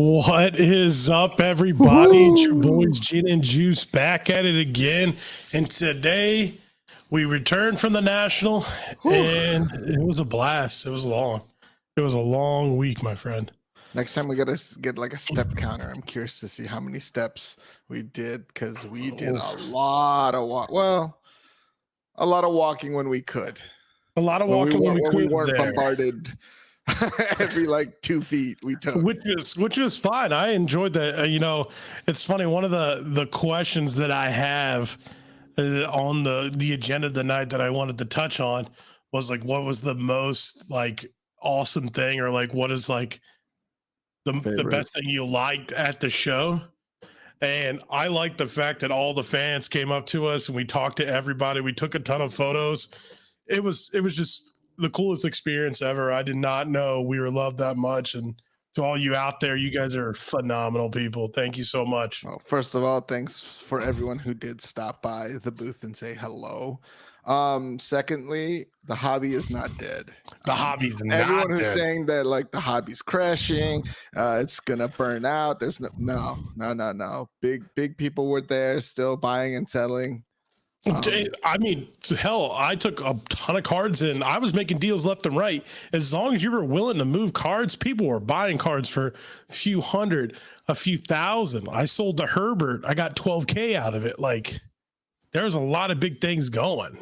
What is up, everybody? It's your boys Gin and Juice back at it again. And today we returned from the National, and it was a blast. It was long. It was a long week, my friend. Next time we gotta get like a step counter. I'm curious to see how many steps we did, because we did a lot of a lot of walking when we could. A lot of walking when we weren't bombarded every like 2 feet we took, which is fine. I enjoyed that. It's funny. One of the questions that I have on the agenda tonight that I wanted to touch on was like, what was the most like awesome thing, or like what is like the best thing you liked at the show? And I like the fact that all the fans came up to us and we talked to everybody. We took a ton of photos. It was just the coolest experience ever. I did not know we were loved that much. And to all you out there, you guys are phenomenal people. Thank you so much. Well, first of all, thanks for everyone who did stop by the booth and say hello. Secondly, the hobby is not dead. The hobby's not everyone who's dead. saying that like the hobby's crashing, it's gonna burn out. There's no. Big people were there still buying and selling. I mean, hell, I took a ton of cards in. I was making deals left and right. As long as you were willing to move cards, people were buying cards for a few hundred, a few thousand. I sold to Herbert. I got 12K out of it. Like, there's a lot of big things going,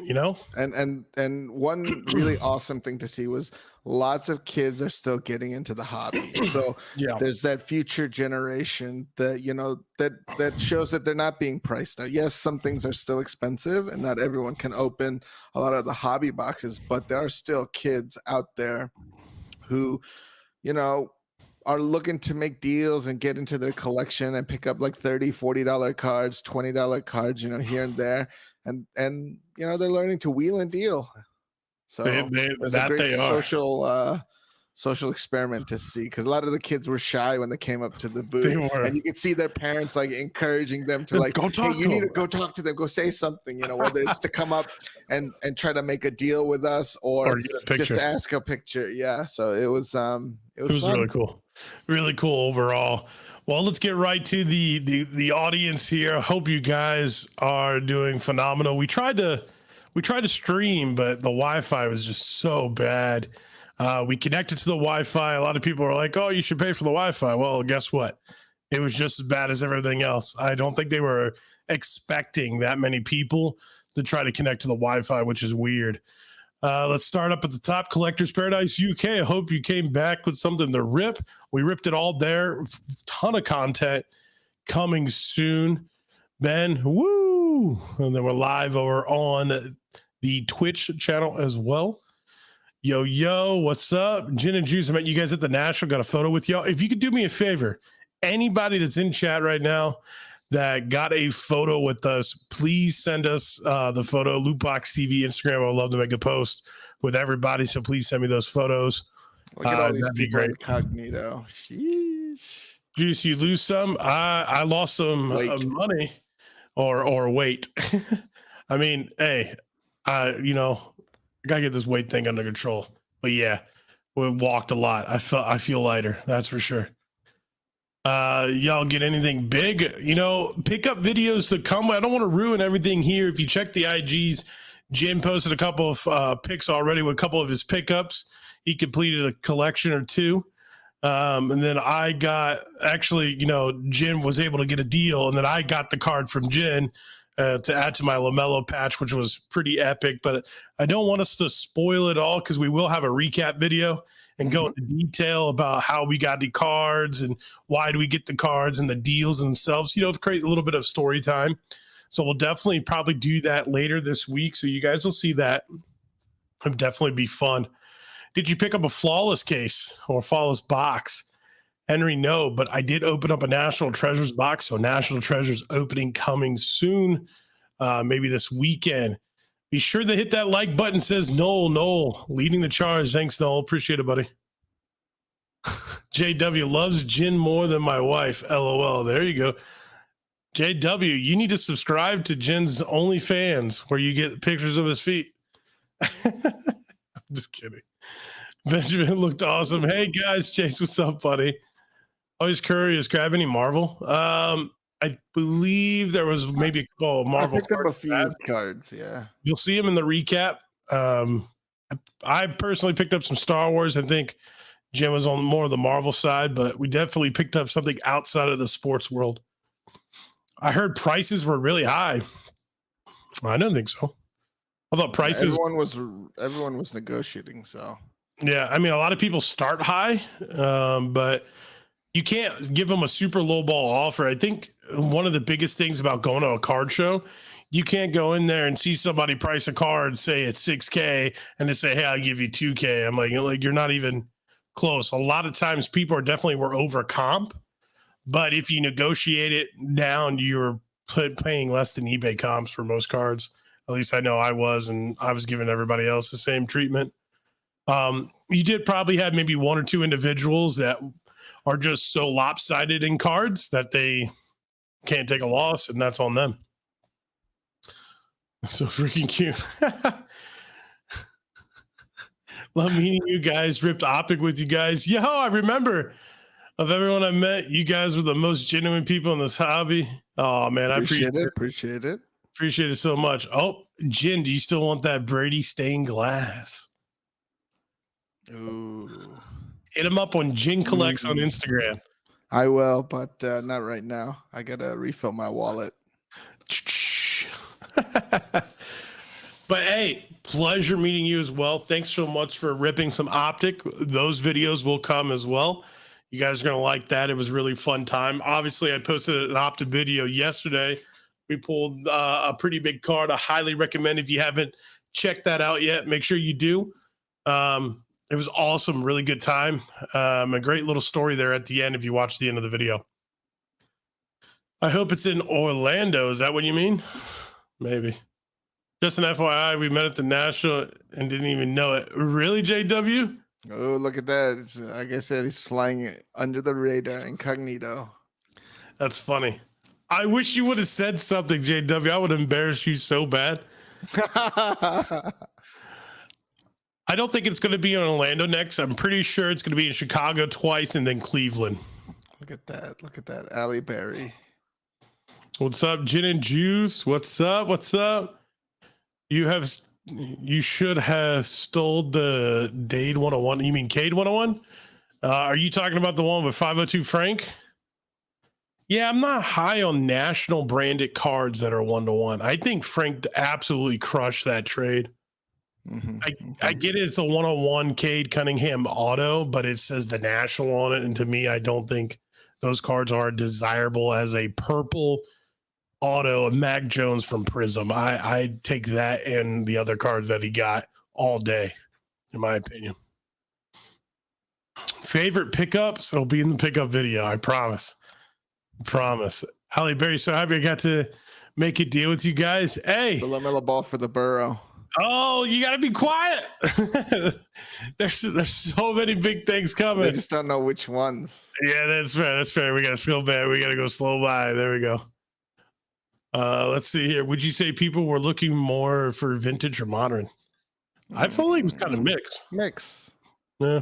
And one really awesome thing to see was lots of kids are still getting into the hobby. So yeah, there's that future generation that that shows that they're not being priced out. Yes, some things are still expensive and not everyone can open a lot of the hobby boxes, but there are still kids out there who are looking to make deals and get into their collection and pick up like $30-$40 cards, $20 cards, here and there. And they're learning to wheel and deal. So it's a great social experiment to see, because a lot of the kids were shy when they came up to the booth, and you could see their parents like encouraging them to like, hey, you need to go talk to them, go say something, whether it's to come up and try to make a deal with us or just to ask a picture. Yeah, so it was fun. Really cool overall. Well, let's get right to the audience here. I hope you guys are doing phenomenal. We tried to stream, but the Wi-Fi was just so bad. We connected to the Wi-Fi. A lot of people were like, oh, you should pay for the Wi-Fi. Well, guess what? It was just as bad as everything else. I don't think they were expecting that many people to try to connect to the Wi-Fi, which is weird. Let's start up at the top. Collector's Paradise UK. I hope you came back with something to rip. We ripped it all there. Ton of content coming soon. Ben, woo! And then we're live over on the Twitch channel as well. Yo, what's up? Gin and Juice. I met you guys at the National. Got a photo with y'all. If you could do me a favor, anybody that's in chat right now that got a photo with us, please send us the photo. Lootbox TV, Instagram. I would love to make a post with everybody, so please send me those photos. Look at all these people incognito. Sheesh. Juice, you lose some. I lost some money or weight. I mean, hey, I gotta get this weight thing under control. But yeah, we walked a lot. I feel lighter. That's for sure. Y'all get anything big? Pickup videos to come. I don't want to ruin everything here. If you check the IGs, Jim posted a couple of pics already with a couple of his pickups. He completed a collection or two. And then I got, Jin was able to get a deal, and then I got the card from Jin to add to my LaMelo patch, which was pretty epic. But I don't want us to spoil it all, because we will have a recap video and go into detail about how we got the cards and why do we get the cards and the deals themselves, to create a little bit of story time. So we'll definitely probably do that later this week. So you guys will see that. It'll definitely be fun. Did you pick up a flawless case or flawless box? Henry, no, but I did open up a National Treasures box. So National Treasures opening coming soon, maybe this weekend. Be sure to hit that like button. Says Noel, leading the charge. Thanks, Noel. Appreciate it, buddy. JW loves gin more than my wife. LOL. There you go. JW, you need to subscribe to Jin's OnlyFans, where you get pictures of his feet. I'm just kidding. Benjamin looked awesome. Hey guys, Chase, what's up, buddy? Always curious. Grab any Marvel. I believe there was maybe a couple of I Marvel picked up a cards. few cards. Yeah. You'll see them in the recap. I personally picked up some Star Wars. I think Jim was on more of the Marvel side, but we definitely picked up something outside of the sports world. I heard prices were really high. I don't think so. I thought prices. Everyone was negotiating. So Yeah, I mean, a lot of people start high, but you can't give them a super low ball offer. I think one of the biggest things about going to a card show, you can't go in there and see somebody price a card, say it's 6K, and they say, "Hey, I'll give you 2K." I'm like, you're not even close. A lot of times, people are definitely were over comp, but if you negotiate it down, you're paying less than eBay comps for most cards. At least I know I was, and I was giving everybody else the same treatment. You did probably have maybe one or two individuals that are just so lopsided in cards that they can't take a loss, and that's on them. So freaking cute. Love meeting you guys. Ripped Optic with you guys. Yo, I remember of everyone I met, you guys were the most genuine people in this hobby. Oh man, I appreciate it. Appreciate it. Appreciate it so much. Oh, Jin, do you still want that Brady stained glass? Ooh. Hit him up on Jin Collects on Instagram. I will, but not right now. I gotta refill my wallet. But hey, pleasure meeting you as well. Thanks so much for ripping some Optic. Those videos will come as well. You guys are gonna like that. It was a really fun time. Obviously, I posted an Optic video yesterday. We pulled a pretty big card. I highly recommend if you haven't checked that out yet, make sure you do. It was awesome, really good time. A great little story there at the end if you watch the end of the video. I hope it's in Orlando. Is that what you mean? Maybe. Just an FYI, we met at the National and didn't even know it. Really, JW? Oh, look at that. It's, like I said, he's flying under the radar, incognito. That's funny. I wish you would have said something, JW. I would embarrass you so bad. I don't think it's going to be in Orlando next. I'm pretty sure it's going to be in Chicago twice and then Cleveland. Look at that. Look at that. Allie Berry. What's up, Gin and Juice? What's up? What's up? You should have stole the Dade 101. You mean Cade 101? Are you talking about the one with 502 Frank? Yeah, I'm not high on national branded cards that are 1-to-1. I think Frank absolutely crushed that trade. Mm-hmm. I get it. It's a 1-on-1 Cade Cunningham auto, but it says the national on it. And to me, I don't think those cards are desirable as a purple auto of Mac Jones from Prism. I take that and the other cards that he got all day, in my opinion. Favorite pickups? It'll be in the pickup video. I promise. Halle Berry, so happy I got to make a deal with you guys. Hey. The LaMelo Ball for the Burrow. Oh, you got to be quiet. There's so many big things coming. They just don't know which ones. Yeah, that's fair. That's fair. We got to go back. We got to go slow by. There we go. Let's see here. Would you say people were looking more for vintage or modern? I felt like it was kind of Mix. Yeah.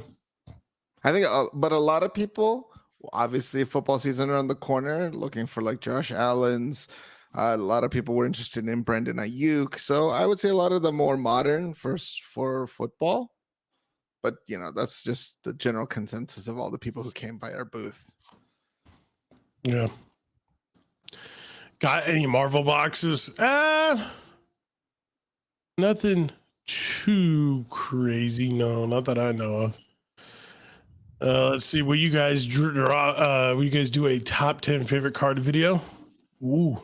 I think, but a lot of people, obviously football season around the corner, looking for like Josh Allen's. A lot of people were interested in Brandon Ayuk. So I would say a lot of the more modern for football. But, you know, that's just the general consensus of all the people who came by our booth. Yeah. Got any Marvel boxes? Nothing too crazy. No, not that I know of. Let's see. Will you guys draw? Will you guys do a top 10 favorite card video? Ooh.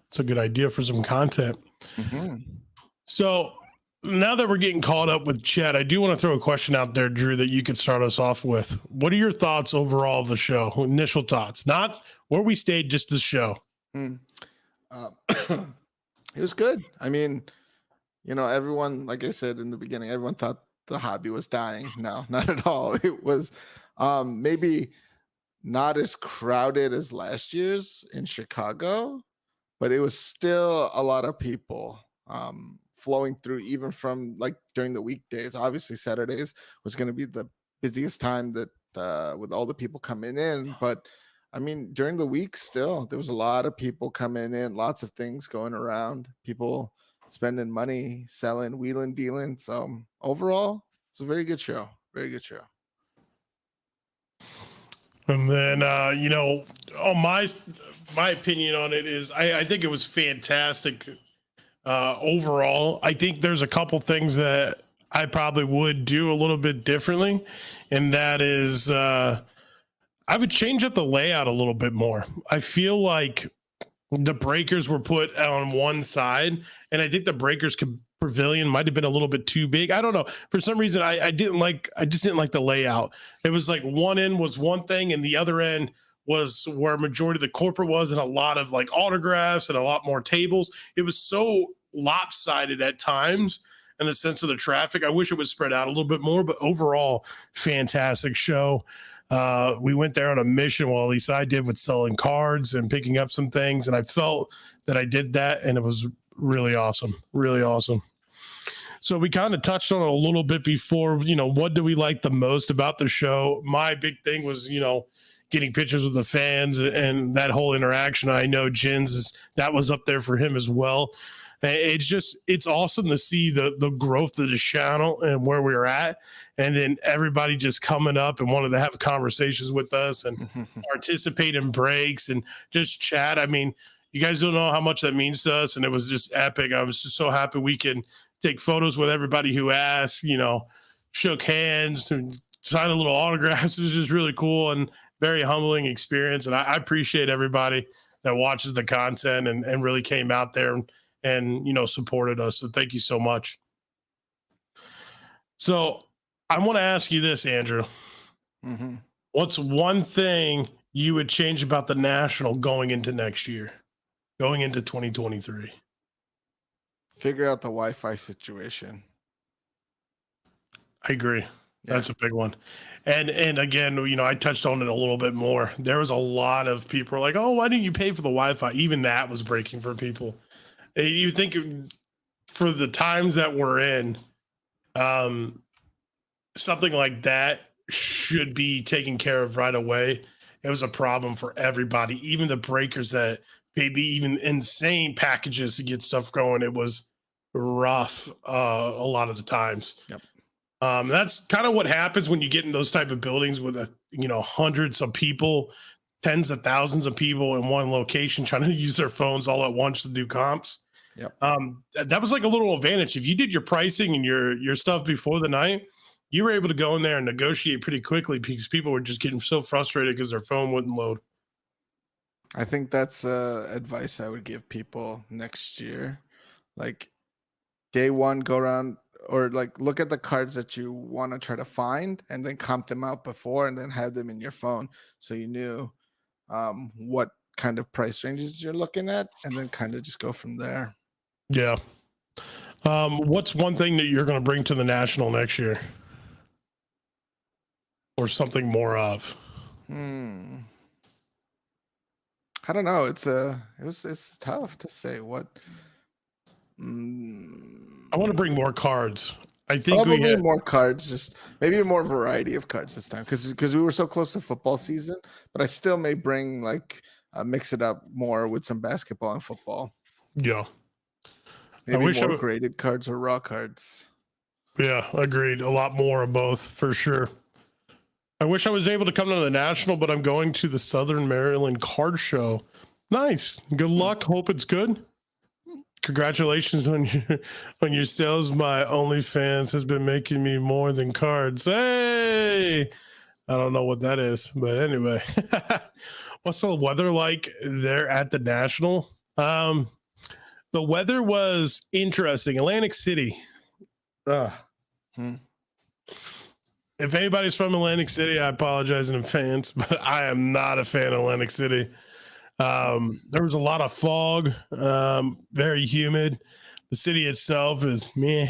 It's a good idea for some content. Mm-hmm. So now that we're getting caught up with chat, I do want to throw a question out there, Drew, that you could start us off with. What are your thoughts overall of the show? Initial thoughts, not where we stayed, just the show. It was good. I mean, you know, everyone, like I said in the beginning, everyone thought the hobby was dying. No, not at all. It was maybe not as crowded as last year's in Chicago, but it was still a lot of people flowing through, even from like during the weekdays. Obviously Saturdays was going to be the busiest time that with all the people coming in. But I mean, during the week, still there was a lot of people coming in, lots of things going around, people spending money, selling, wheeling, dealing. So overall, it's a very good show. Very good show. And then, on my opinion on it is, I think it was fantastic. Overall, I think there's a couple things that I probably would do a little bit differently, and that is, I would change up the layout a little bit more. I feel like the breakers were put on one side, and I think the breakers pavilion might have been a little bit too big. I don't know. For some reason, I just didn't like the layout. It was like one end was one thing, and the other end was where majority of the corporate was, and a lot of like autographs and a lot more tables. It was so lopsided at times in the sense of the traffic. I wish it was spread out a little bit more, but overall, fantastic show. We went there on a mission, well, at least I did, with selling cards and picking up some things, and I felt that I did that, and it was really awesome. Really awesome. So we kind of touched on it a little bit before, what do we like the most about the show? My big thing was, getting pictures with the fans and that whole interaction. I know that was up there for him as well. It's awesome to see the growth of the channel and where we're at. And then everybody just coming up and wanted to have conversations with us and participate in breaks and just chat. I mean, you guys don't know how much that means to us. And it was just epic. I was just so happy we can take photos with everybody who asked, shook hands and signed a little autographs. It was just really cool and very humbling experience. And I appreciate everybody that watches the content and really came out there and supported us. So thank you so much. So I want to ask you this, Andrew. Mm-hmm. What's one thing you would change about the National going into next year, going into 2023? Figure out the Wi-Fi situation. I agree. That's a big one. And again, I touched on it a little bit more. There was a lot of people like, oh, why didn't you pay for the Wi-Fi? Even that was breaking for people. You think for the times that we're in, something like that should be taken care of right away. It was a problem for everybody, even the breakers that paid the even insane packages to get stuff going. It was rough a lot of the times. Yep. That's kind of what happens when you get in those type of buildings with hundreds of people, tens of thousands of people in one location trying to use their phones all at once to do comps. Yep. That was like a little advantage. If you did your pricing and your stuff before the night, you were able to go in there and negotiate pretty quickly because people were just getting so frustrated because their phone wouldn't load. I think that's advice I would give people next year. Like day one, go around or like look at the cards that you want to try to find and then comp them out before and then have them in your phone so you knew what kind of price ranges you're looking at and then kind of just go from there. Yeah. What's one thing that you're going to bring to the National next year? Or something more of? I don't know. It's tough to say what. I want to bring more cards. I think probably more cards, just maybe a more variety of cards this time because we were so close to football season. But I still may bring mix it up more with some basketball and football. Yeah, maybe more graded cards or raw cards. Yeah, agreed. A lot more of both for sure. I wish I was able to come to the National, but I'm going to the Southern Maryland Card Show. Nice. Good luck. Hope it's good. Congratulations on your sales. My OnlyFans has been making me more than cards. Hey, I don't know what that is, but anyway, what's the weather like there at the National? The weather was interesting. Atlantic City. If anybody's from Atlantic City, I apologize in advance, but I am not a fan of Atlantic City. There was a lot of fog, very humid. The city itself is meh.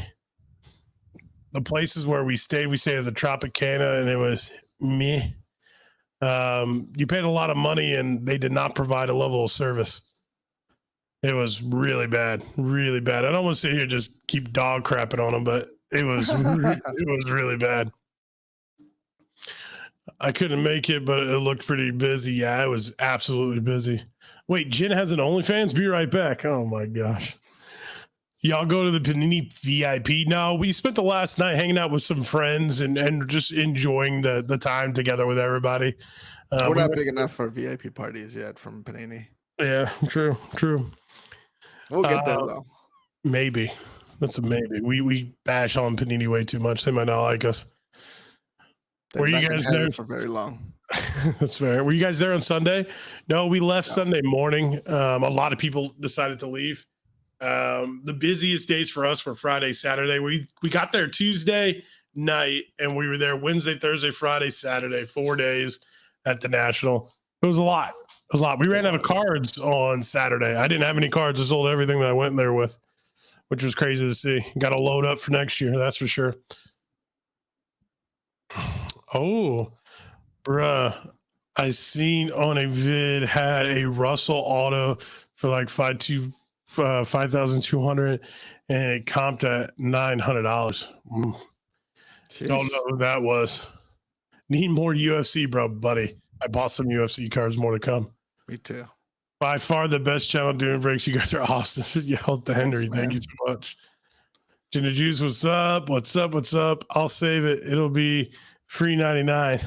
The places where we stayed at the Tropicana, and it was meh. You paid a lot of money, and they did not provide a level of service. It was really bad, really bad. I don't want to sit here and just keep dog crapping on them, but it was it was really bad. I couldn't make it, but it looked pretty busy. Yeah, it was absolutely busy. Wait, Jen has an OnlyFans? Be right back. Oh my gosh. Y'all go to the Panini VIP. No, we spent the last night hanging out with some friends and just enjoying the time together with everybody. We're not big enough for VIP parties yet from Panini. Yeah, true. We'll get there though. Maybe. That's a maybe. We bash on Panini way too much. They might not like us. Were you guys there for very long? That's fair. Were you guys there on Sunday? No, we left Sunday morning. A lot of people decided to leave. The busiest days for us were Friday, Saturday. We got there Tuesday night and we were there Wednesday, Thursday, Friday, Saturday, 4 days at the National. It was a lot. We ran out of cards on Saturday. I didn't have any cards. I sold everything that I went there with, which was crazy to see. Got to load up for next year. That's for sure. Oh, bruh. I seen on a vid had a Russell auto for like 5,200 and it comped at $900. Don't know who that was. Need more UFC, bro, buddy. I bought some UFC cards, more to come. Me too. By far the best channel doing breaks. You guys are awesome. Yell to Henry. Thank you so much. Gin and Juice, what's up? What's up? I'll save it. It'll be free 99.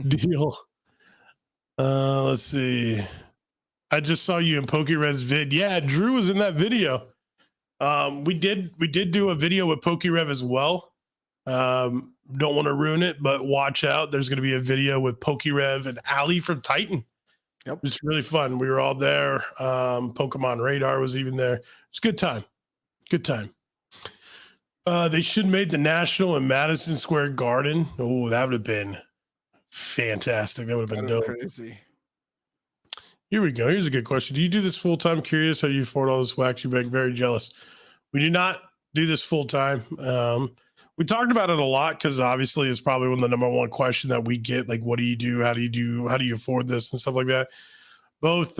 Deal. Let's see. I just saw you in Pokered's vid. Yeah, Drew was in that video. We did do a video with Pokerev as well. Don't want to ruin it, but watch out. There's going to be a video with Pokerev and Ali from Titan. Yep. It was really fun. We were all there. Pokemon Radar was even there. It's a good time. They should have made the National in Madison Square Garden. Oh, that would have been fantastic. That would have been dope. Crazy. Here we go. Here's a good question. Do you do this full time? Curious how you afford all this wax. You make very jealous. We do not do this full time. We talked about it a lot because obviously it's probably one of the number one question that we get. Like, what do you do? How do you afford this and stuff like that? Both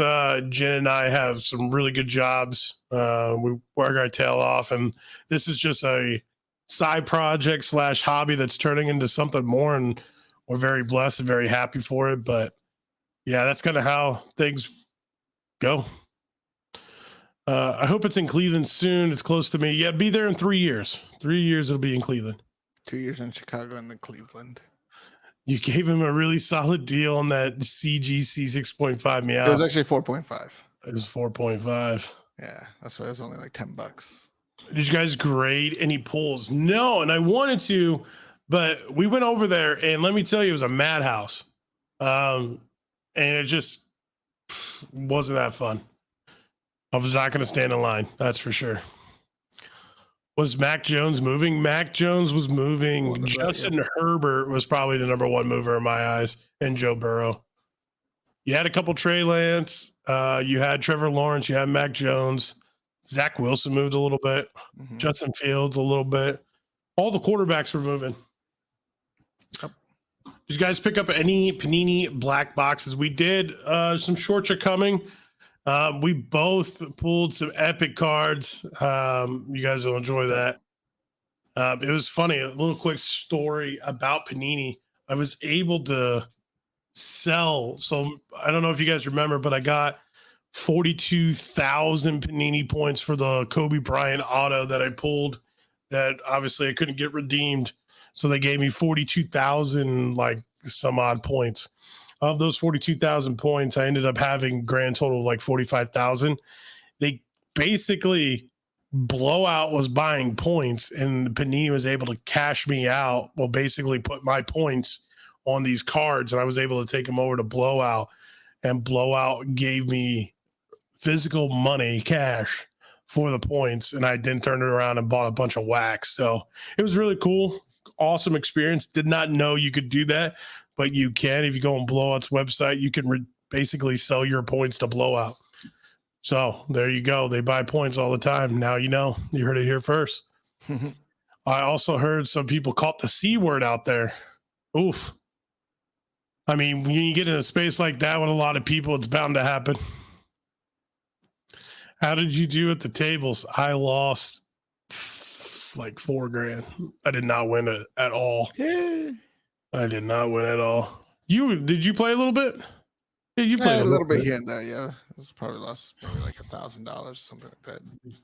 Jen and I have some really good jobs. We work our tail off, and this is just a side project / hobby that's turning into something more, and we're very blessed and very happy for it. But yeah, that's kind of how things go. I hope it's in Cleveland soon. It's close to me. Yeah, be there in 3 years. 3 years it'll be in Cleveland. 2 years in Chicago and then Cleveland. You gave him a really solid deal on that CGC 6.5 meow. It was actually 4.5. It was 4.5. Yeah, that's why it was only like $10. Did you guys grade any pulls? No, and I wanted to, but we went over there, and let me tell you, it was a madhouse. And it just wasn't that fun. I was not going to stand in line. That's for sure. Was Mac Jones moving? Mac Jones was moving. Justin Herbert was probably the number one mover in my eyes, and Joe Burrow. You had a couple Trey Lance. You had Trevor Lawrence. You had Mac Jones. Zach Wilson moved a little bit. Mm-hmm. Justin Fields a little bit. All the quarterbacks were moving. Yep. Did you guys pick up any Panini black boxes? We did. Some shorts are coming. We both pulled some epic cards. You guys will enjoy that. It was funny. A little quick story about Panini. I was able to sell. So I don't know if you guys remember, but I got 42,000 Panini points for the Kobe Bryant auto that I pulled that obviously I couldn't get redeemed. So they gave me 42,000 like some odd points. Of those 42,000 points, I ended up having grand total of like 45,000. They basically Blowout was buying points and Panini was able to cash me out. Well, basically put my points on these cards and I was able to take them over to Blowout, and Blowout gave me physical money, cash for the points. And I then turned it around and bought a bunch of wax. So it was really cool. Awesome experience. Did not know you could do that, but you can. If you go on Blowout's website, you can basically sell your points to Blowout. So there you go. They buy points all the time. Now you know. You heard it here first. I also heard some people caught the C word out there. Oof. I mean, when you get in a space like that with a lot of people, it's bound to happen. How did you do at the tables? I lost like $4,000. I did not win it at all. Yeah. I did not win at all. Did you play a little bit? Yeah, you played A little bit here and there. Yeah, it's probably lost maybe like $1,000, something like that.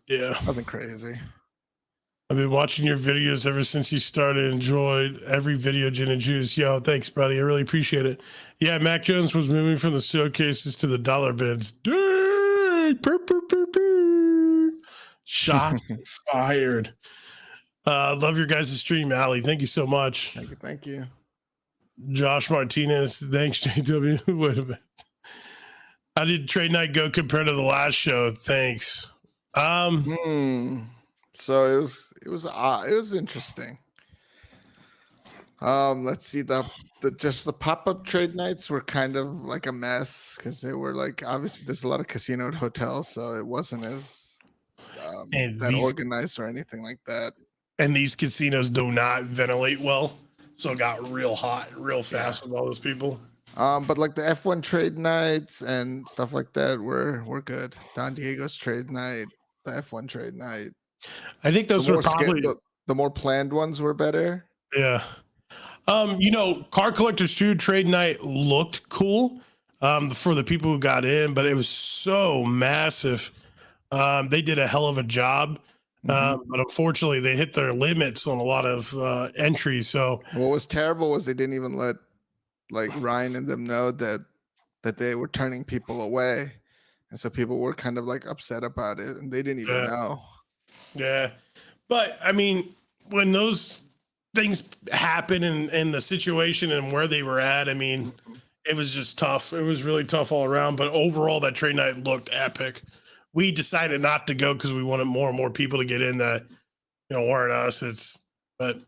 Yeah, nothing crazy. I've been watching your videos ever since you started. Enjoyed every video, Gin and Juice. Yo, thanks, buddy. I really appreciate it. Yeah, Mac Jones was moving from the showcases to the dollar bins. Dang! Shots fired. Love your guys' stream, Allie. Thank you so much. Thank you. Thank you. Josh Martinez. Thanks, JW. Wait a minute. How did trade night go compared to the last show? Thanks. So it was interesting. Let's see, the pop-up trade nights were kind of like a mess because they were like, obviously there's a lot of casino and hotels, so it wasn't as organized or anything like that. And these casinos do not ventilate well, so it got real hot real fast with all those people. But like the F1 trade nights and stuff like that were good. Don Diego's trade night, the F1 trade night. I think those were probably the more planned ones were better. Yeah. Car Collectors 2 trade night looked cool for the people who got in, but it was so massive. They did a hell of a job. But unfortunately they hit their limits on a lot of entries. So what was terrible was they didn't even let like Ryan and them know that they were turning people away. And so people were kind of like upset about it and they didn't even know. Yeah. But I mean, when those things happen in the situation and where they were at, I mean, it was just tough. It was really tough all around. But overall, that trade night looked epic. We decided not to go because we wanted more and more people to get in that, weren't us. But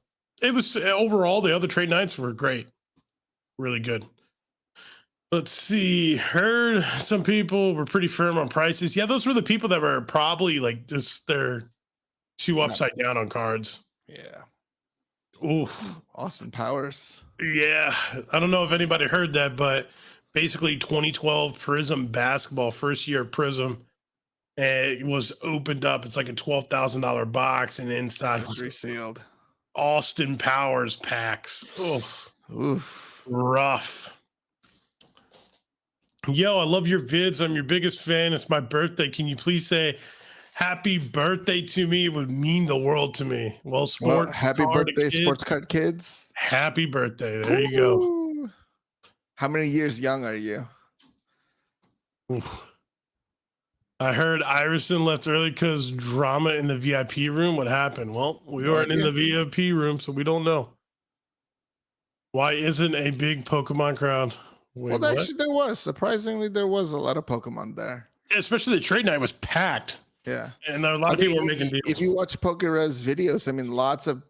it was overall, the other trade nights were great. Really good. Let's see. Heard some people were pretty firm on prices. Yeah, those were the people that were probably like just they're too upside down on cards. Yeah. Oof. Austin Powers. Yeah. I don't know if anybody heard that, but basically 2012 Prism basketball, first year of Prism. And it was opened up. It's like a $12,000 box, and inside was resealed Austin Powers packs. Oh, oof. Rough. Yo, I love your vids. I'm your biggest fan. It's my birthday. Can you please say happy birthday to me? It would mean the world to me. Well, happy birthday, Sports Card Kids. Happy birthday. There you go. How many years young are you? Oof. I heard Iverson left early because drama in the VIP room. What happened? Well, we weren't in the VIP room, so we don't know. Why isn't a big Pokemon crowd? Wait, well, actually, there was. Surprisingly, there was a lot of Pokemon there. Yeah, especially the trade night was packed. Yeah, and there were a lot of people were making deals. If you watch PokeRes videos, I mean, lots of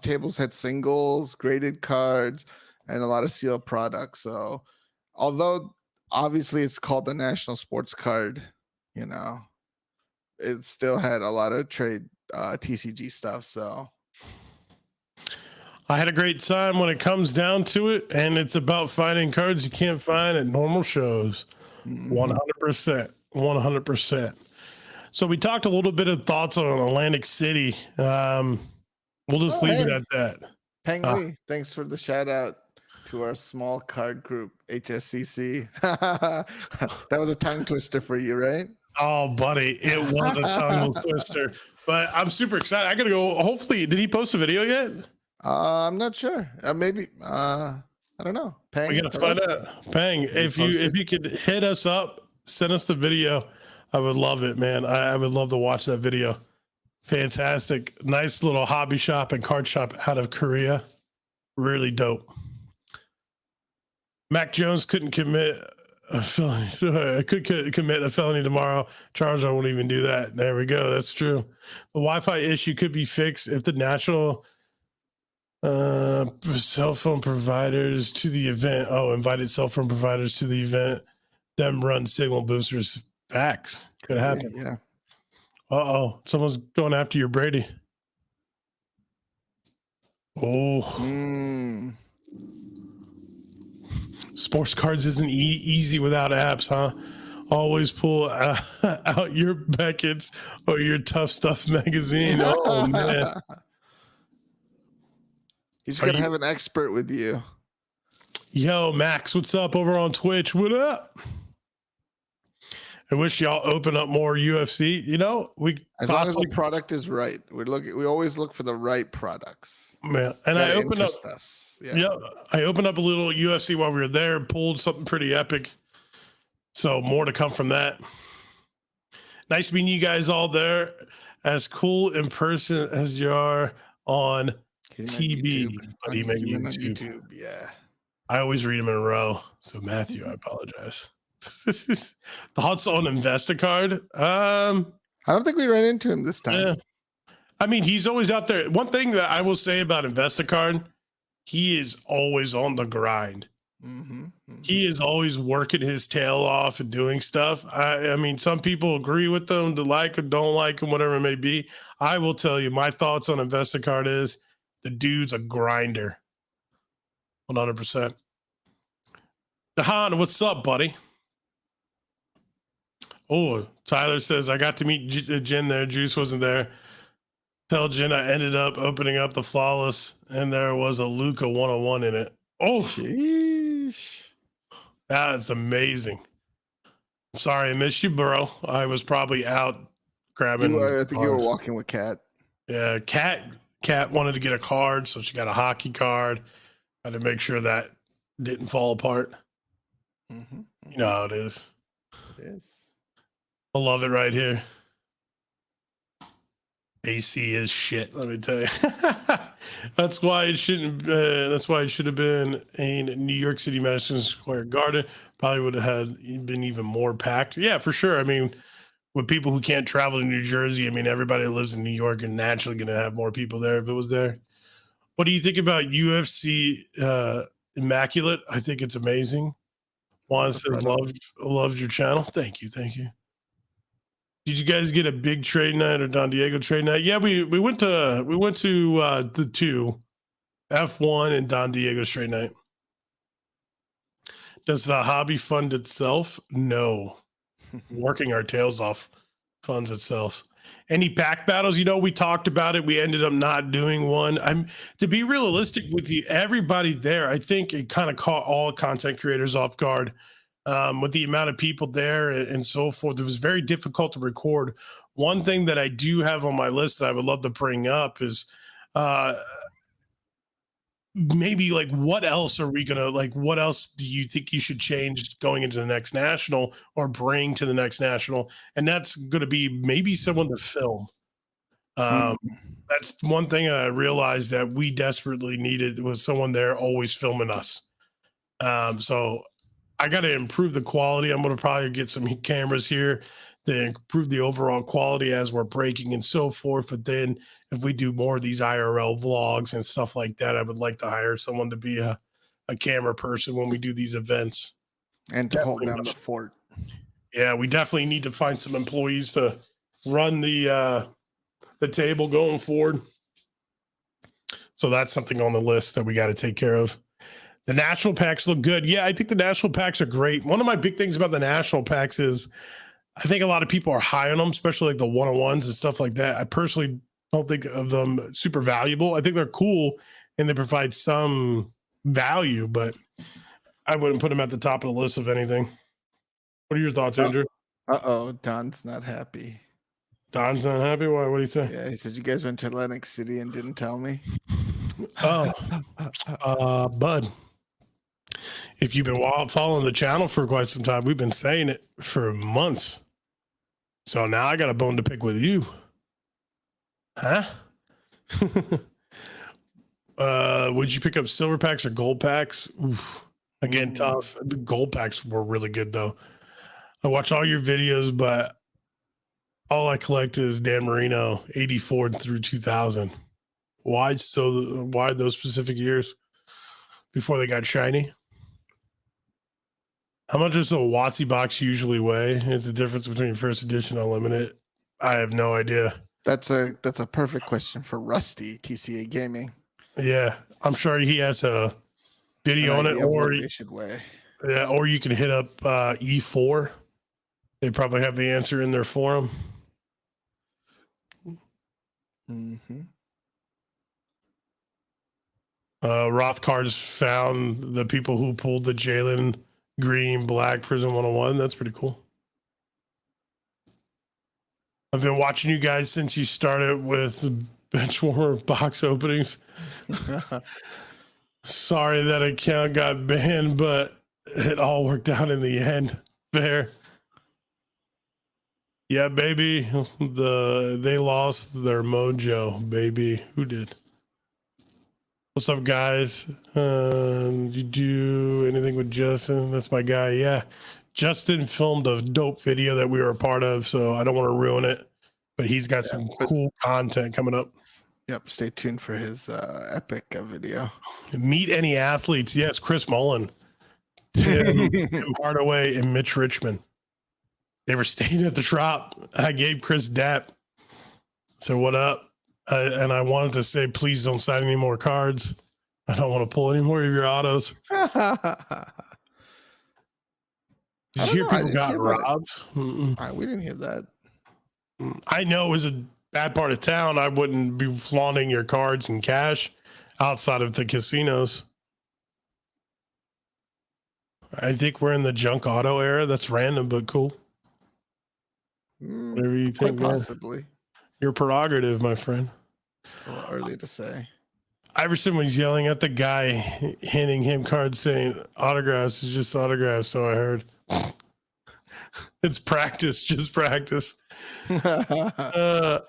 tables had singles, graded cards, and a lot of sealed products. So, although obviously it's called the National Sports Card, it still had a lot of trade TCG stuff. So I had a great time when it comes down to it, and it's about finding cards you can't find at normal shows. 100%. 100%. So we talked a little bit of thoughts on Atlantic City. We'll just leave it at that. Pkwy, thanks for the shout out to our small card group, HSCC. That was a tongue twister for you, right? Oh, buddy, it was a tongue twister. But I'm super excited. I gotta go. Hopefully, did he post a video yet? I'm not sure. Maybe. I don't know. Pang, we gotta find out. Pang, if you could hit us up, send us the video. I would love it, man. I would love to watch that video. Fantastic. Nice little hobby shop and card shop out of Korea. Really dope. Mac Jones couldn't commit a felony. So I could commit a felony tomorrow. Charizard won't even do that. There we go. That's true. The Wi-Fi issue could be fixed if the national cell phone providers to the event. Oh, invited cell phone providers to the event. Them run signal boosters. Facts. Could happen. Yeah. Uh-oh. Someone's going after your Brady. Oh. Sports cards isn't easy without apps, huh? Always pull out your Beckett's or your Tough Stuff magazine. Oh, man. You just got to have an expert with you. Yo, Max, what's up over on Twitch? What up? I wish y'all open up more UFC. You know, we as long as the product is right. We always look for the right products. Yeah, and I opened up us. Yeah, I opened up a little UFC while we were there, pulled something pretty epic. So more to come from that. Nice meeting you guys all there. As cool in person as you are on TV, but he meant YouTube. Yeah. I always read them in a row. So Matthew, I apologize. Thoughts on Investacard? I don't think we ran into him this time. Yeah. I mean, he's always out there. One thing that I will say about Investacard, he is always on the grind. He is always working his tail off and doing stuff. I mean, some people agree with them, to like him, don't like him, whatever it may be. I will tell you, my thoughts on Investacard is the dude's a grinder. 100%. Dahan, what's up, buddy? Oh, Tyler says, I got to meet Jen there. Juice wasn't there. Tell Jen I ended up opening up the Flawless, and there was a Luca 101 in it. Oh, sheesh. That's amazing. I'm sorry I missed you, bro. I was probably out grabbing. I think you were walking with Kat. Yeah, Kat wanted to get a card, so she got a hockey card. I had to make sure that didn't fall apart. You know how it is. It is. I love it right here. AC is shit, let me tell you. That's why it shouldn't. That's why it should have been in New York City, Madison Square Garden. Probably would have been even more packed. Yeah, for sure. I mean, with people who can't travel to New Jersey, I mean, everybody that lives in New York are naturally going to have more people there if it was there. What do you think about UFC Immaculate? I think it's amazing. Juan says, loved your channel. Thank you. Did you guys get a big trade night or Don Diego trade night? Yeah, we went to the two, F1 and Don Diego's trade night. Does the hobby fund itself? No. Working our tails off funds itself. Any pack battles? You know, we talked about it. We ended up not doing one. To be realistic with you, everybody there, I think it kind of caught all content creators off guard. With the amount of people there and so forth, it was very difficult to record. One thing that I do have on my list that I would love to bring up is maybe like what else are we gonna like? What else do you think you should change going into the next national or bring to the next national? And that's going to be maybe someone to film. That's one thing I realized that we desperately needed was someone there always filming us. So I got to improve the quality. I'm going to probably get some cameras here to improve the overall quality as we're breaking and so forth. But then if we do more of these IRL vlogs and stuff like that, I would like to hire someone to be a camera person when we do these events. And to hold down the fort. Yeah, we definitely need to find some employees to run the table going forward. So that's something on the list that we got to take care of. The national packs look good. Yeah, I think the national packs are great. One of my big things about the national packs is I think a lot of people are high on them, especially like the 101s and stuff like that. I personally don't think of them super valuable. I think they're cool and they provide some value, but I wouldn't put them at the top of the list of anything. What are your thoughts, Andrew? Don's not happy. Don's not happy? Why? What do you say? Yeah, he said you guys went to Atlantic City and didn't tell me. Bud, if you've been following the channel for quite some time, we've been saying it for months. So now I got a bone to pick with you. Huh? Would you pick up silver packs or gold packs? Oof. Again, tough. The gold packs were really good though. I watch all your videos, but all I collect is Dan Marino 84 through 2000. Why those specific years before they got shiny? How much does a WotC box usually weigh? It's the difference between first edition and unlimited. I have no idea. That's a perfect question for Rusty, TCA Gaming. Yeah, I'm sure he has a video on it, or they should weigh. Yeah, or you can hit up E4. They probably have the answer in their forum. Rothcard's found the people who pulled the Jalen Green Black Prison 101. That's pretty cool. I've been watching you guys since you started with Benchwarmer box openings. Sorry that account got banned, but it all worked out in the end. Fair. Yeah, baby. They lost their mojo, baby. Who did? What's up, guys? Did you do anything with Justin? That's my guy. Yeah. Justin filmed a dope video that we were a part of, so I don't want to ruin it. But he's got some cool content coming up. Yep. Stay tuned for his epic video. Meet any athletes. Yes, Chris Mullen, Tim Hardaway, and Mitch Richmond. They were staying at the Trop. I gave Chris Dap. So what up? And I wanted to say, please don't sign any more cards. I don't want to pull any more of your autos. Did you hear people got robbed? We didn't hear that. I know it was a bad part of town. I wouldn't be flaunting your cards and cash outside of the casinos. I think we're in the junk auto era. That's random, but cool. Whatever you think, possibly. Your prerogative, my friend. A little early to say. Iverson was yelling at the guy, handing him cards saying autographs is just autographs. So I heard. It's practice, just practice. I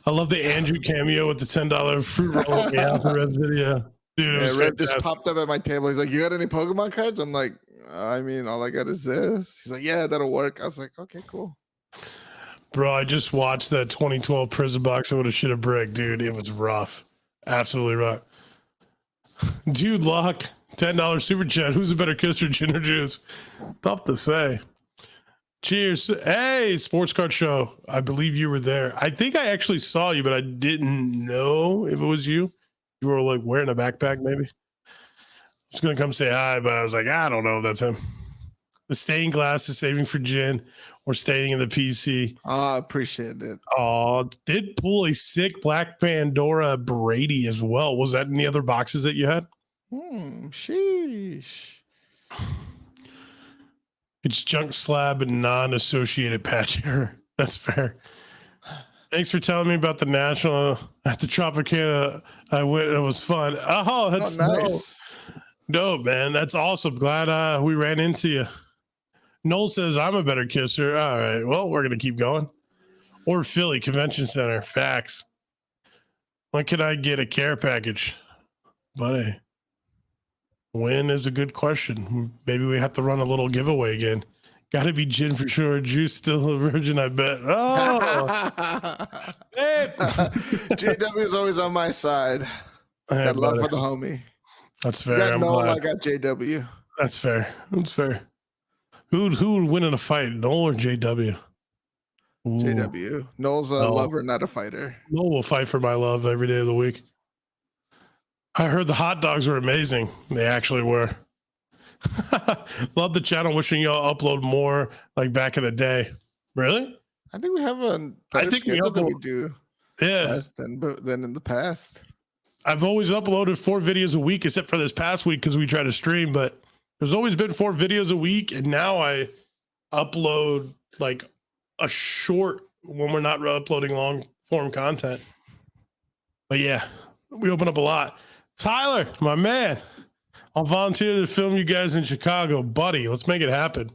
love the Andrew cameo with the $10 fruit roll yeah, for Red's video. Dude, Red just popped up at my table. He's like, "You got any Pokemon cards?" I'm like, "I mean, all I got is this." He's like, "Yeah, that'll work." I was like, "Okay, cool." Bro, I just watched that 2012 Prison Box. I would have shit a brick, dude. It was rough. Absolutely rough. Dude, Luck, $10 super chat. Who's a better kisser, Gin or Juice? Tough to say. Cheers. Hey, Sports Card Show. I believe you were there. I think I actually saw you, but I didn't know if it was you. You were like wearing a backpack, maybe. I was going to come say hi, but I was like, I don't know if that's him. The stained glass is saving for Gin. Or staying in the PC. I appreciate it. Oh, did pull a sick Black Pandora Brady as well. Was that in the other boxes that you had? Sheesh. It's junk slab and non-associated patch error. That's fair. Thanks for telling me about the national at the Tropicana. I went and it was fun. Oh, that's nice. Dope, man. That's awesome. Glad we ran into you. Noel says, I'm a better kisser. All right. Well, we're going to keep going. Or Philly Convention Center. Facts. When can I get a care package? Buddy. When is a good question. Maybe we have to run a little giveaway again. Got to be Gin for sure. Juice still a virgin, I bet. Oh. Hey. JW is always on my side. Got love for the homie. That's fair. You got Noel, I got JW. That's fair. That's fair. Who would win in a fight, Noel or JW? Ooh. JW. Noel's a lover, not a fighter. Noel will fight for my love every day of the week. I heard the hot dogs were amazing. They actually were. Love the channel. Wishing y'all upload more like back in the day. Really? I think we have a better schedule than we do. Yeah. Than in the past. I've always uploaded 4 videos a week, except for this past week because we try to stream, but there's always been 4 videos a week, and now I upload like a short when we're not uploading long form content. But yeah, we open up a lot. Tyler, my man, I'll volunteer to film you guys in Chicago, buddy. Let's make it happen.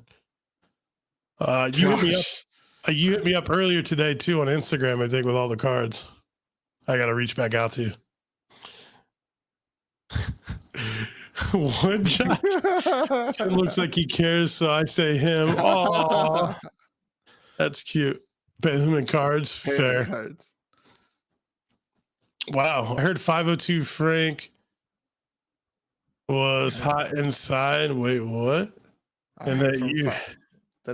You hit me up. You hit me up earlier today too on Instagram, I think, with all the cards. I got to reach back out to you. What, Josh? It looks like he cares, so I say him. Oh, that's cute. Pay them in cards. Fair. Cards. Wow. I heard 502 Frank was hot inside. Wait, what? And that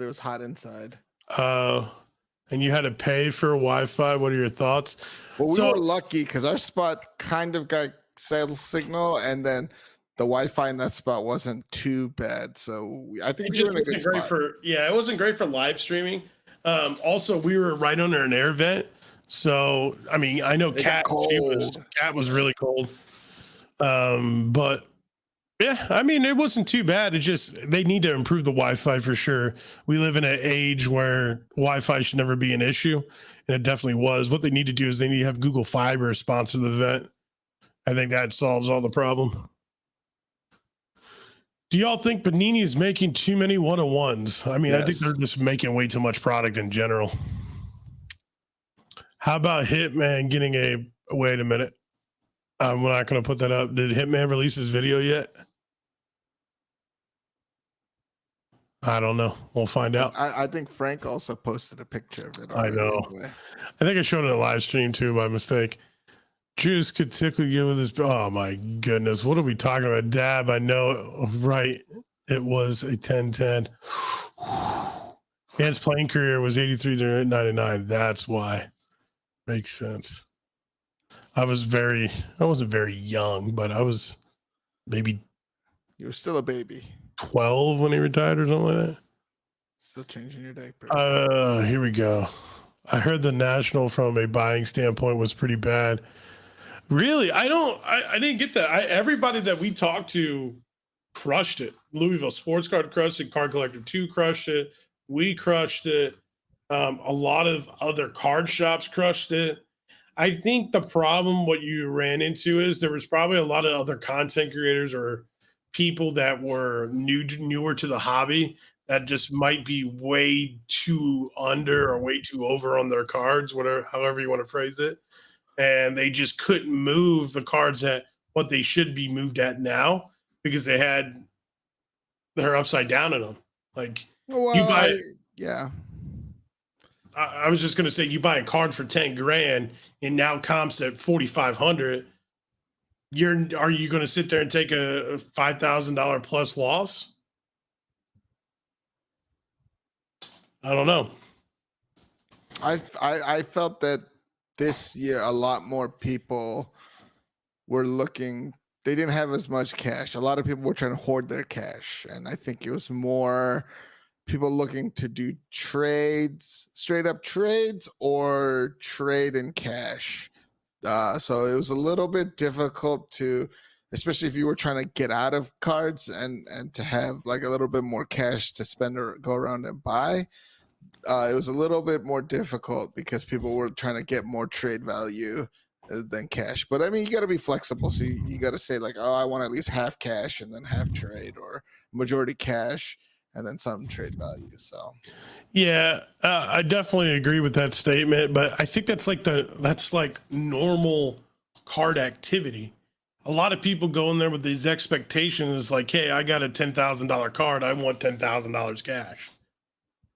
it was hot inside. And you had to pay for Wi-Fi. What are your thoughts? Well, we were lucky because our spot kind of got cell signal, and then the Wi-Fi in that spot wasn't too bad. So I think we were in a good spot. It wasn't great for live streaming. Also, we were right under an air vent. So I mean, I know They got Cat was really cold. But yeah, I mean, it wasn't too bad. It just they need to improve the Wi-Fi for sure. We live in an age where Wi-Fi should never be an issue, and it definitely was. What they need to do is they need to have Google Fiber sponsor the event. I think that solves all the problem. Do y'all think Panini is making too many one-on-ones? I mean, I think they're just making way too much product in general. How about Hitman getting a? Wait a minute. I'm not going to put that up. Did Hitman release his video yet? I don't know. We'll find out. I think Frank also posted a picture of it. I know. Anyway. I think I showed it in a live stream too by mistake. Juice could typically give with this. Oh my goodness. What are we talking about? Dab. I know. Right. It was a 10-10. His playing career was 83 to 99. That's why. Makes sense. I wasn't very young, but I was maybe. You were still a baby. 12 when he retired or something like that. Still changing your diapers. Here we go. I heard the National from a buying standpoint was pretty bad. Really? I didn't get that. Everybody that we talked to crushed it. Louisville Sports Card crushed it. Card Collector 2 crushed it. We crushed it. A lot of other card shops crushed it. I think the problem, what you ran into is there was probably a lot of other content creators or people that were newer to the hobby that just might be way too under or way too over on their cards, however you want to phrase it. And they just couldn't move the cards at what they should be moved at now because they're upside down in them. Like yeah. I was just going to say, you buy a card for 10 grand and now comps at 4,500. Are you going to sit there and take a $5,000 plus loss? I don't know. I felt that this year a lot more people were looking. They didn't have as much cash. A lot of people were trying to hoard their cash, and I think it was more people looking to do trades, straight up trades, or trade in cash. So it was a little bit difficult to, especially if you were trying to get out of cards and to have like a little bit more cash to spend or go around and buy. It was a little bit more difficult because people were trying to get more trade value than cash. But I mean, you got to be flexible. So you got to say like, oh, I want at least half cash and then half trade, or majority cash and then some trade value. So yeah, I definitely agree with that statement, but I think that's like normal card activity. A lot of people go in there with these expectations like, hey, I got a $10,000 card, I want $10,000 cash.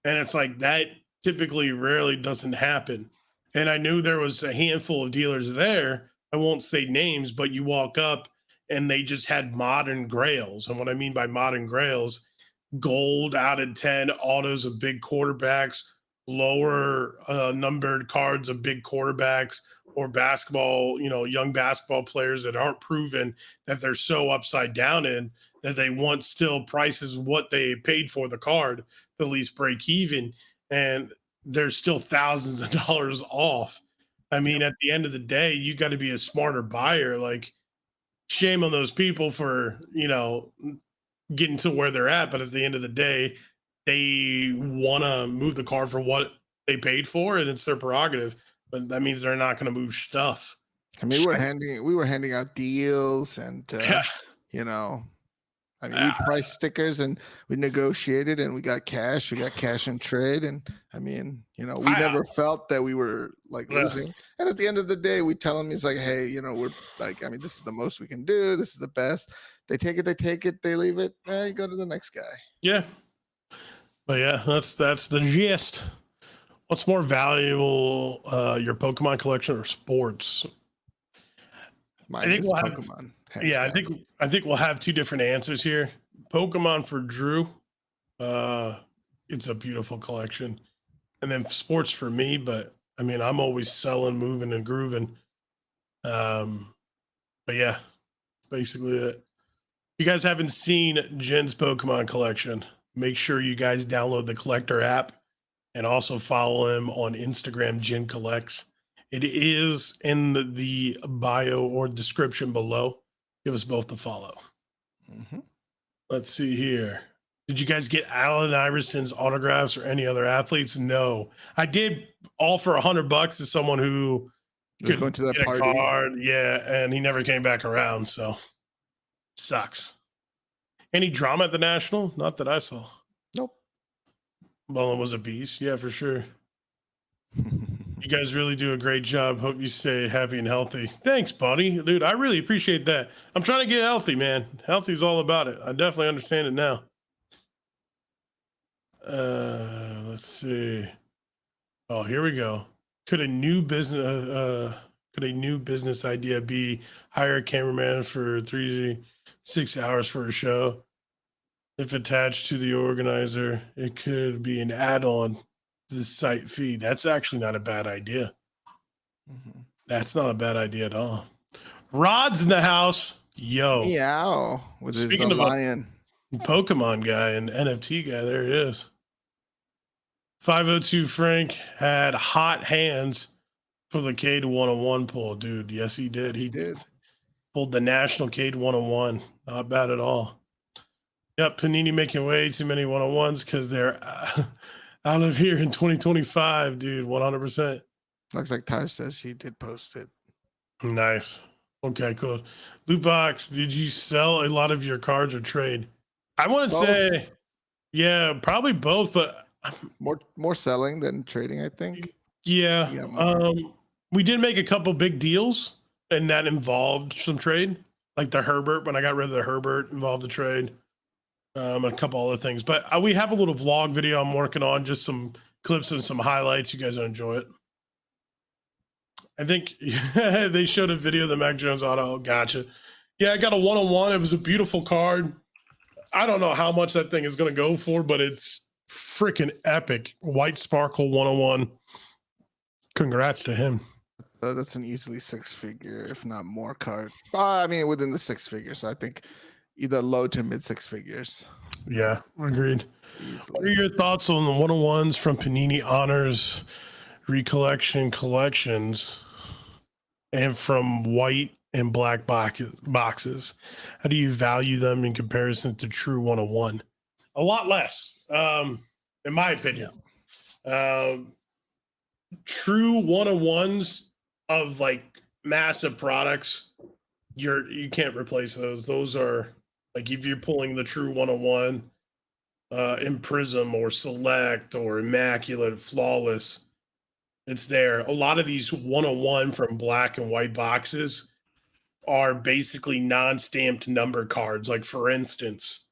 And it's like that typically rarely doesn't happen. And I knew there was a handful of dealers there. I won't say names, but you walk up and they just had modern grails. And what I mean by modern grails, gold out of 10, autos of big quarterbacks, lower numbered cards of big quarterbacks, or basketball, young basketball players that aren't proven, that they're so upside down in that they want still prices what they paid for the card to at least break even. And there's still thousands of dollars off. I mean, at the end of the day, you got to be a smarter buyer. Like, shame on those people for, getting to where they're at. But at the end of the day, they want to move the car for what they paid for, and it's their prerogative. But that means they're not going to move stuff. I mean, we were handing out deals, and I mean, we priced stickers and we negotiated and we got cash. We got cash in trade. And I mean, we never felt that we were like losing. And at the end of the day, we tell them, he's like, hey, we're like, I mean, this is the most we can do. This is the best. They take it, they leave it. You go to the next guy. Yeah. But yeah, that's the gist. What's more valuable, your Pokemon collection or sports? Mine is Pokemon. Yeah, I think we'll have two different answers here. Pokemon for Drew. It's a beautiful collection. And then sports for me, but I mean, I'm always selling, moving, and grooving. But yeah, basically it. If you guys haven't seen Jen's Pokemon collection, make sure you guys download the Collector app and also follow him on Instagram, Jen Collects. It is in the bio or description below. Give us both a follow. Mm-hmm. Let's see here. Did you guys get Allen Iverson's autographs or any other athletes? No, I did all for $100 to someone who Just could going to that get a party. card. Yeah, and he never came back around. So sucks. Any drama at the National? Not that I saw. Nope. Mullen was a beast. Yeah, for sure. You guys really do a great job. Hope you stay happy and healthy. Thanks, buddy. Dude, I really appreciate that. I'm trying to get healthy, man. Healthy is all about it. I definitely understand it now. Let's see. Oh, here we go. Could a new business idea be hire a cameraman for 6 hours for a show? If attached to the organizer, it could be an add-on to the site feed. That's actually not a bad idea. Mm-hmm. That's not a bad idea at all. Rod's in the house. Yo. Meow. With Speaking his of lion. a Pokemon guy and NFT guy, there he is. 502 Frank had hot hands for the Cade 101 pull, dude. Yes, he did. He did. Pulled the National Cade 101. Not bad at all. Yep, Panini making way too many 101s because they're out of here in 2025, dude. 100%. Looks like Taj says she did post it. Nice. Okay, cool. Lootbox, did you sell a lot of your cards or trade? I want to say, yeah, probably both, but more selling than trading, I think. Yeah. We did make a couple big deals, and that involved some trade, like the Herbert. When I got rid of the Herbert, involved the trade. A couple other things, but we have a little vlog video I'm working on, just some clips and some highlights. You guys will enjoy it. I think they showed a video of the Mac Jones auto. Gotcha. Yeah, I got a 101. It was a beautiful card. I don't know how much that thing is going to go for, but it's freaking epic. White Sparkle 101. Congrats to him. That's an easily 6-figure, if not more card. I mean, within the 6 figures. So I think either low to mid 6 figures. Yeah, agreed. Easily. What are your thoughts on the 101s from Panini Honors Recollection Collections and from white and black boxes? How do you value them in comparison to true 101? A lot less, in my opinion. True 101s of like massive products, you can't replace those. Those are like, if you're pulling the true 101 in Prism or Select or Immaculate, Flawless, it's there. A lot of these 101 from black and white boxes are basically non-stamped number cards. Like, for instance,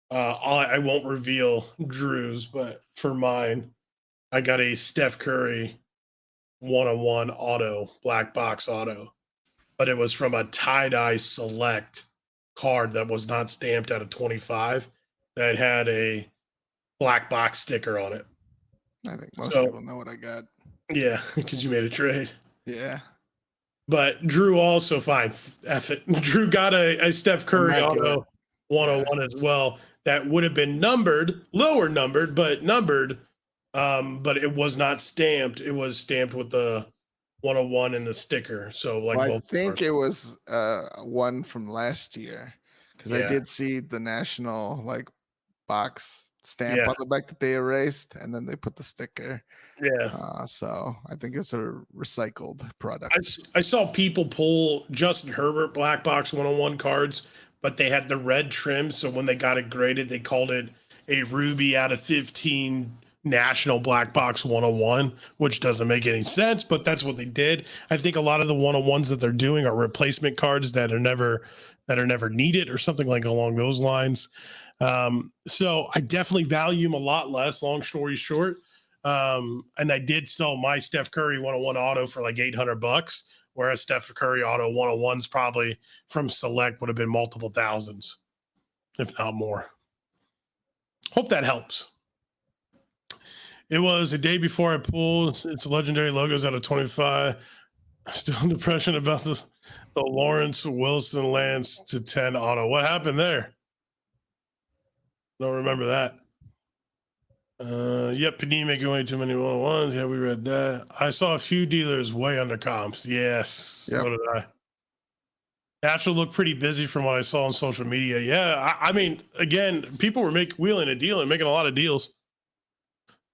I won't reveal Drew's, but for mine, I got a Steph Curry 101 auto, black box auto, but it was from a tie-dye Select card that was not stamped out of 25 that had a black box sticker on it. I think most people know what I got. Yeah, because you made a trade. Yeah. But Drew also, fine, F it. Drew got a Steph Curry auto 101 as well that would have been numbered, lower numbered, but numbered. But it was not stamped. It was stamped with the 101 and the sticker. So like, I think it was one from last year, because I did see the National like box stamp on the back that they erased, and then they put the sticker. Yeah. So I think it's a recycled product. I saw people pull Justin Herbert black box 101 cards, but they had the red trim. So when they got it graded, they called it a Ruby out of 15 National black box 101, which doesn't make any sense, but that's what they did. I think a lot of the 101s that they're doing are replacement cards that are never needed or something like along those lines. So I definitely value them a lot less, long story short. And I did sell my Steph Curry 101 auto for like $800, whereas Steph Curry auto 101s probably from Select would have been multiple thousands, if not more. Hope that helps. It was a day before I pulled its legendary logos out of 25. Still in depression about the Lawrence Wilson Lance to 10 auto. What happened there? Don't remember that. Yep, Panini making way too many 101s. Yeah, we read that. I saw a few dealers way under comps. Yes, Yep. so did I. Natural looked pretty busy from what I saw on social media. Yeah, I mean, again, people were wheeling and dealing, making a lot of deals.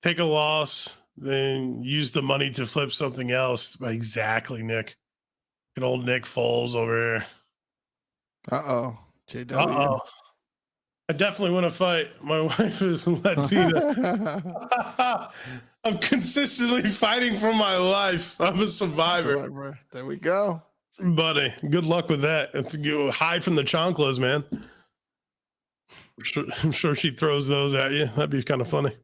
Take a loss, then use the money to flip something else. Exactly, Nick. Good old Nick Foles over here. Uh-oh. JW. Uh-oh. I definitely want to fight. My wife is Latina. I'm consistently fighting for my life. I'm a survivor. There we go. Buddy, good luck with that. You hide from the chanclas, man. I'm sure she throws those at you. That'd be kind of funny.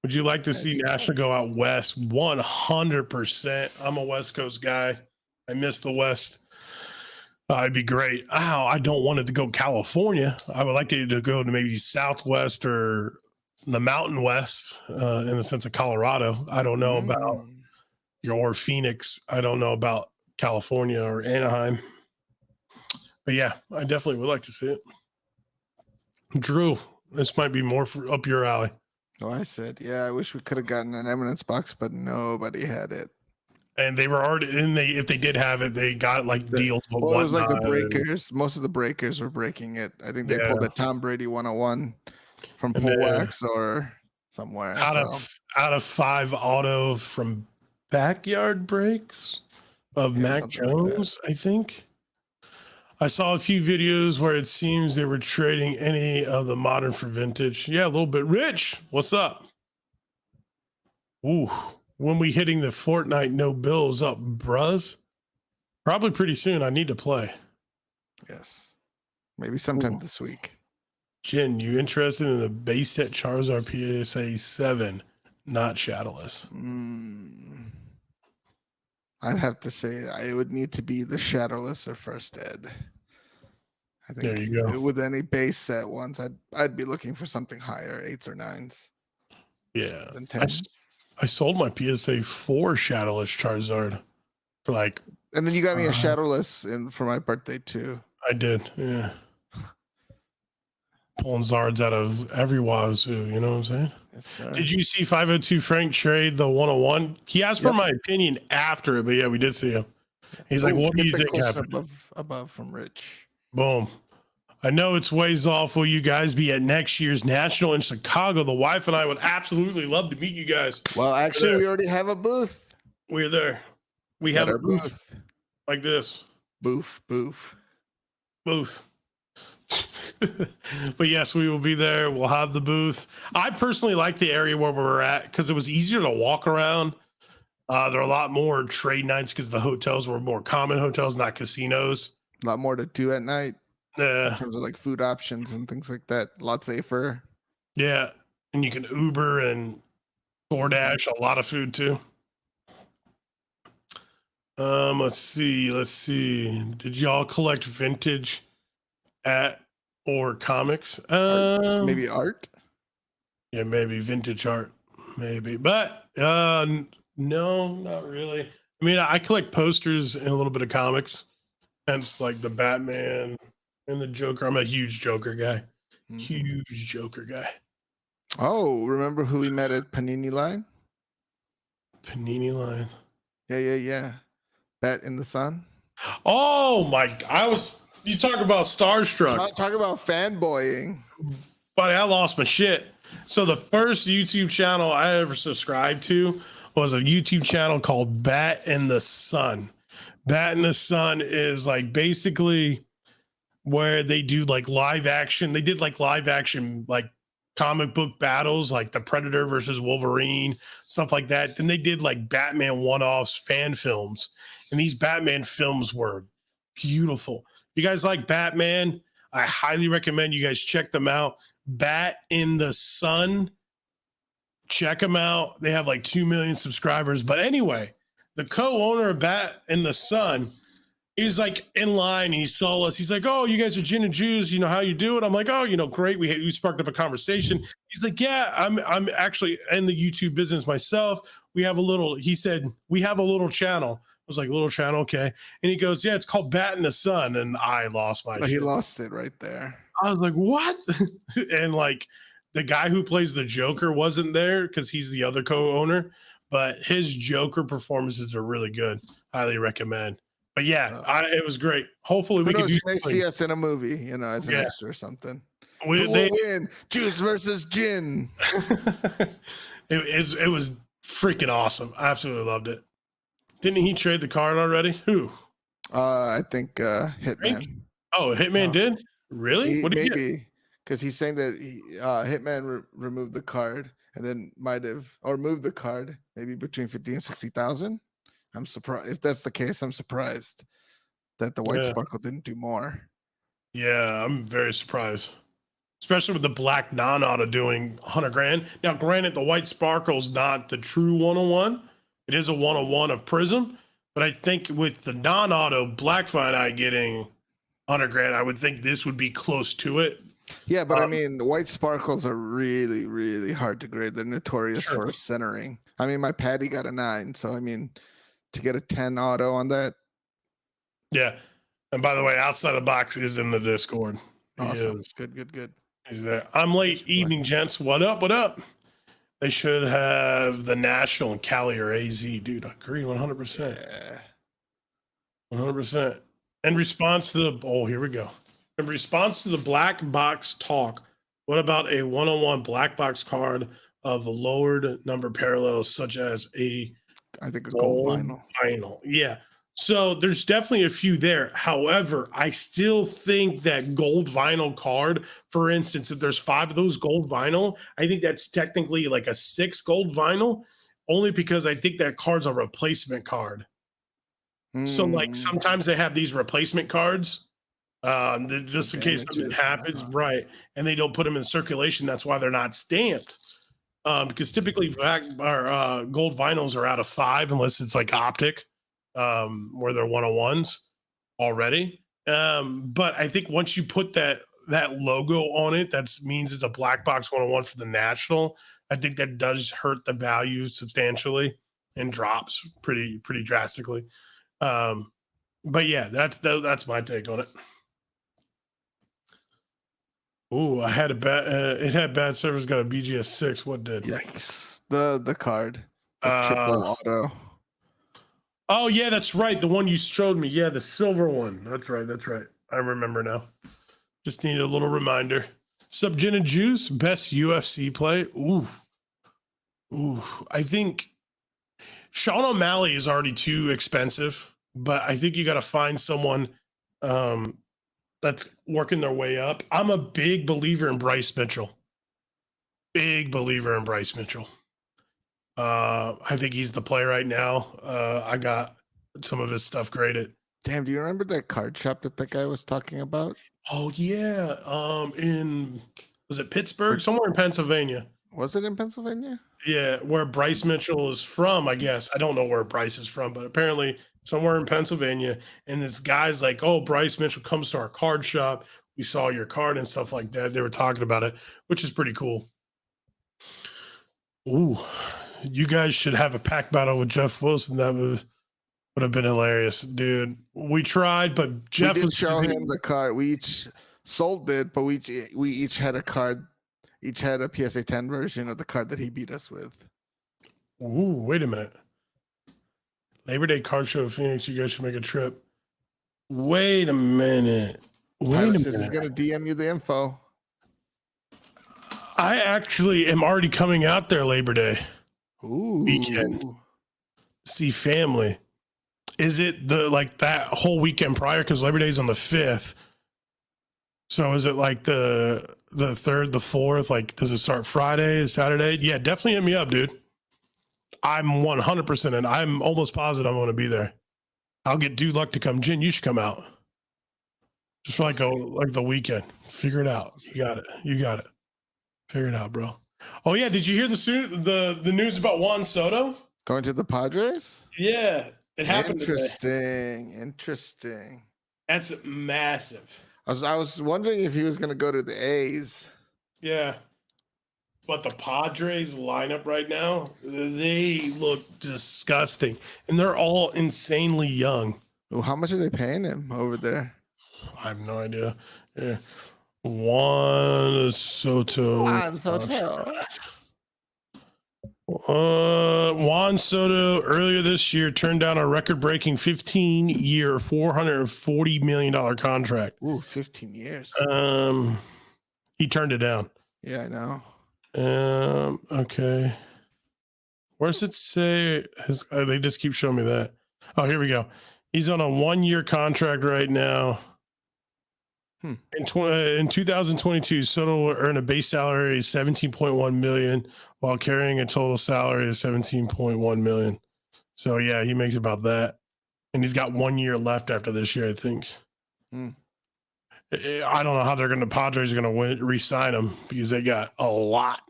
Would you like to see Nashville go out west? 100%. I'm a West Coast guy. I miss the West. It'd be great. Oh, I don't want it to go California. I would like it to go to maybe Southwest or the Mountain West, in the sense of Colorado. I don't know about your Phoenix. I don't know about California or Anaheim. But yeah, I definitely would like to see it. Drew, this might be more up your alley. Oh, I said, yeah, I wish we could have gotten an Eminence box, but nobody had it. And they were already if they did have it, they got like deals. Well, it was like the breakers. Most of the breakers were breaking it. I think they pulled a Tom Brady 101 from Pullwax or somewhere. Out of 5 auto from Backyard Breaks of Mac Jones, like I think. I saw a few videos where it seems they were trading any of the modern for vintage. Yeah, a little bit. Rich, what's up? Ooh, when we hitting the Fortnite no bills up, bruz? Probably pretty soon. I need to play. Yes. Maybe sometime this week. Jen, you interested in the base set Charizard PSA 7, not Shadowless? I'd have to say it would need to be the Shadowless or First Ed. I think there you go. With any base set ones, I'd be looking for something higher, 8s or 9s. Yeah. Than 10s. I sold my PSA 4 Shadowless Charizard for like. And then you got me a Shadowless for my birthday too. I did, yeah. Pulling Zards out of every wazoo, you know what I'm saying? Yes, sir. Did you see 502 Frank trade the 101? He asked for my opinion after it, but yeah, we did see him. He's like, what do you think happened? Above from Rich. Boom. I know it's ways off. Will you guys be at next year's National in Chicago? The wife and I would absolutely love to meet you guys. Well, actually, we already have a booth. We're there. We have a booth like this. Booth. But yes, we will be there. We'll have the booth. I personally like the area where we're at because it was easier to walk around. There are a lot more trade nights because the hotels were more common hotels, not casinos. A lot more to do at night. Yeah. In terms of like food options and things like that. A lot safer. Yeah. And you can Uber and DoorDash a lot of food too. Let's see. Did y'all collect vintage or comics? Maybe art? Yeah, maybe vintage art. Maybe. But no, not really. I mean, I collect posters and a little bit of comics. Hence like the Batman and the Joker. I'm a huge Joker guy. Huge Joker guy. Oh, remember who we met at Panini Line? Panini Line. Yeah. Bat in the Sun. Oh my! You talk about starstruck. Talk about fanboying. Buddy, I lost my shit. So the first YouTube channel I ever subscribed to was a YouTube channel called Bat in the Sun. Bat in the Sun is like basically where they do like live action. They did like live action, like comic book battles, like the Predator versus Wolverine, stuff like that. Then they did like Batman one-offs, fan films. And these Batman films were beautiful. If you guys like Batman, I highly recommend you guys check them out. Bat in the Sun. Check them out. They have like 2 million subscribers. But anyway, the co-owner of Bat in the Sun is like in line. And he saw us. He's like, oh, you guys are Gin and Jews. You know how you do it? I'm like, oh, great. We sparked up a conversation. He's like, yeah, I'm actually in the YouTube business myself. He said, we have a little channel. I was like, little channel, okay. And he goes, yeah, it's called Bat in the Sun. And I lost my shit. He lost it right there. I was like, what? And like the guy who plays the Joker wasn't there because he's the other co-owner, but his Joker performances are really good. Highly recommend. But yeah, it was great. Hopefully we can do. You may see us in a movie, you know, as an extra or something. Who will win? Juice versus Gin. It was freaking awesome. I absolutely loved it. Didn't he trade the card already? Who? I think Hitman. Oh, Hitman did? Really? What did he maybe because he's saying that Hitman removed the card and then might have moved the card maybe between 50 and 60,000. I'm surprised if that's the case. I'm surprised that the White Sparkle didn't do more. Yeah, I'm very surprised, especially with the black non-auto doing 100 grand. Now, granted, the White Sparkle's not the true 101. It is a 101 of Prism, but I think with the non-auto Black Finite getting 100 grand, I would think this would be close to it. Yeah, but I mean, the White Sparkles are really, really hard to grade. They're notorious for centering. I mean, my Patty got a 9, so I mean, to get a 10 auto on that. Yeah, and by the way, Outside the Box is in the Discord. Awesome. Good. He's there. I'm late evening, gents. What up? They should have the National and Cali or AZ, dude. I agree 100%. Yeah. 100%. In response to here we go. In response to the black box talk, what about a 101 black box card of the lowered number parallels, such as a gold vinyl? Yeah. So there's definitely a few there. However, I still think that gold vinyl card, for instance, if there's 5 of those gold vinyl, I think that's technically like a 6 gold vinyl, only because I think that card's a replacement card. So like sometimes they have these replacement cards just in case something happens, right? And they don't put them in circulation. That's why they're not stamped. Because typically gold vinyls are out of 5 unless it's like optic, where they're 101s already. But I think once you put that logo on it, that means it's a black box 101 for the National. I think that does hurt the value substantially and drops pretty drastically. But yeah, that's my take on it. Ooh, I had it had bad servers, got a BGS 6. What did? Yikes. The card. The triple auto. Oh yeah, that's right. The one you showed me. Yeah, the silver one. That's right. I remember now. Just need a little reminder. Sub Gin and Juice, best UFC play. Ooh. I think Sean O'Malley is already too expensive, but I think you got to find someone that's working their way up. I'm a big believer in Bryce Mitchell. I think he's the play right now. I got some of his stuff graded. Damn, do you remember that card shop that guy was talking about? Oh yeah. Was it Pittsburgh? Somewhere in Pennsylvania. Was it in Pennsylvania? Yeah, where Bryce Mitchell is from, I guess. I don't know where Bryce is from, but apparently somewhere in Pennsylvania. And this guy's like, oh, Bryce Mitchell comes to our card shop. We saw your card and stuff like that. They were talking about it, which is pretty cool. Ooh, you guys should have a pack battle with Jeff Wilson. That would have been hilarious, dude. We tried, but Jeff did show him the card. We each sold it, but we each had a card. Each had a PSA 10 version of the card that he beat us with. Ooh, wait a minute. Labor Day card show in Phoenix. You guys should make a trip. Wait a minute. He's going to DM you the info. I actually am already coming out there Labor Day weekend. See family. Is it that whole weekend prior? Because Labor Day is on the 5th. So is it like the 3rd, the 4th? Like, does it start Friday, Saturday? Yeah, definitely hit me up, dude. I'm 100% in. I'm almost positive I'm going to be there. I'll get Dude Luck to come. Jen, you should come out. Just for like the weekend. Figure it out. You got it. Figure it out, bro. Oh yeah, did you hear the news about Juan Soto going to the Padres? Yeah, it happened. Interesting. That's massive. I was wondering if he was going to go to the A's. Yeah. But the Padres lineup right now, they look disgusting. And they're all insanely young. Well, how much are they paying him over there? I have no idea. Yeah. Juan Soto. Juan Soto. Juan Soto earlier this year turned down a record-breaking 15-year, $440 million contract. Ooh, 15 years. He turned it down. Yeah, I know. Okay. Where's it say? They just keep showing me that. Oh, here we go. He's on a 1-year contract right now. In 2022, Soto will earn a base salary of $17.1 million while carrying a total salary of $17.1 million. So yeah, he makes about that, and he's got 1 year left after this year, I think. I don't know how Padres are going to re-sign him because they got a lot.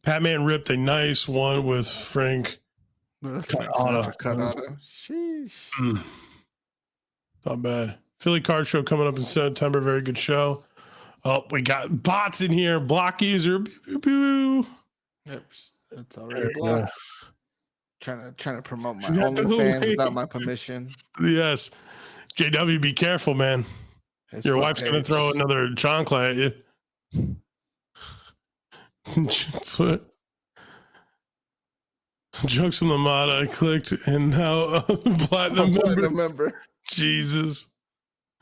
Batman ripped a nice one with Frank. Cut auto. Sheesh. Not bad. Philly Card Show coming up in September. Very good show. Oh, we got bots in here. Block user. Yep, it's already blocked. Trying to promote my OnlyFans without my permission. Yes. JW, be careful, man. Your wife's going to throw another chancla at you. Jokes on the mod. I clicked and now platinum member. Jesus.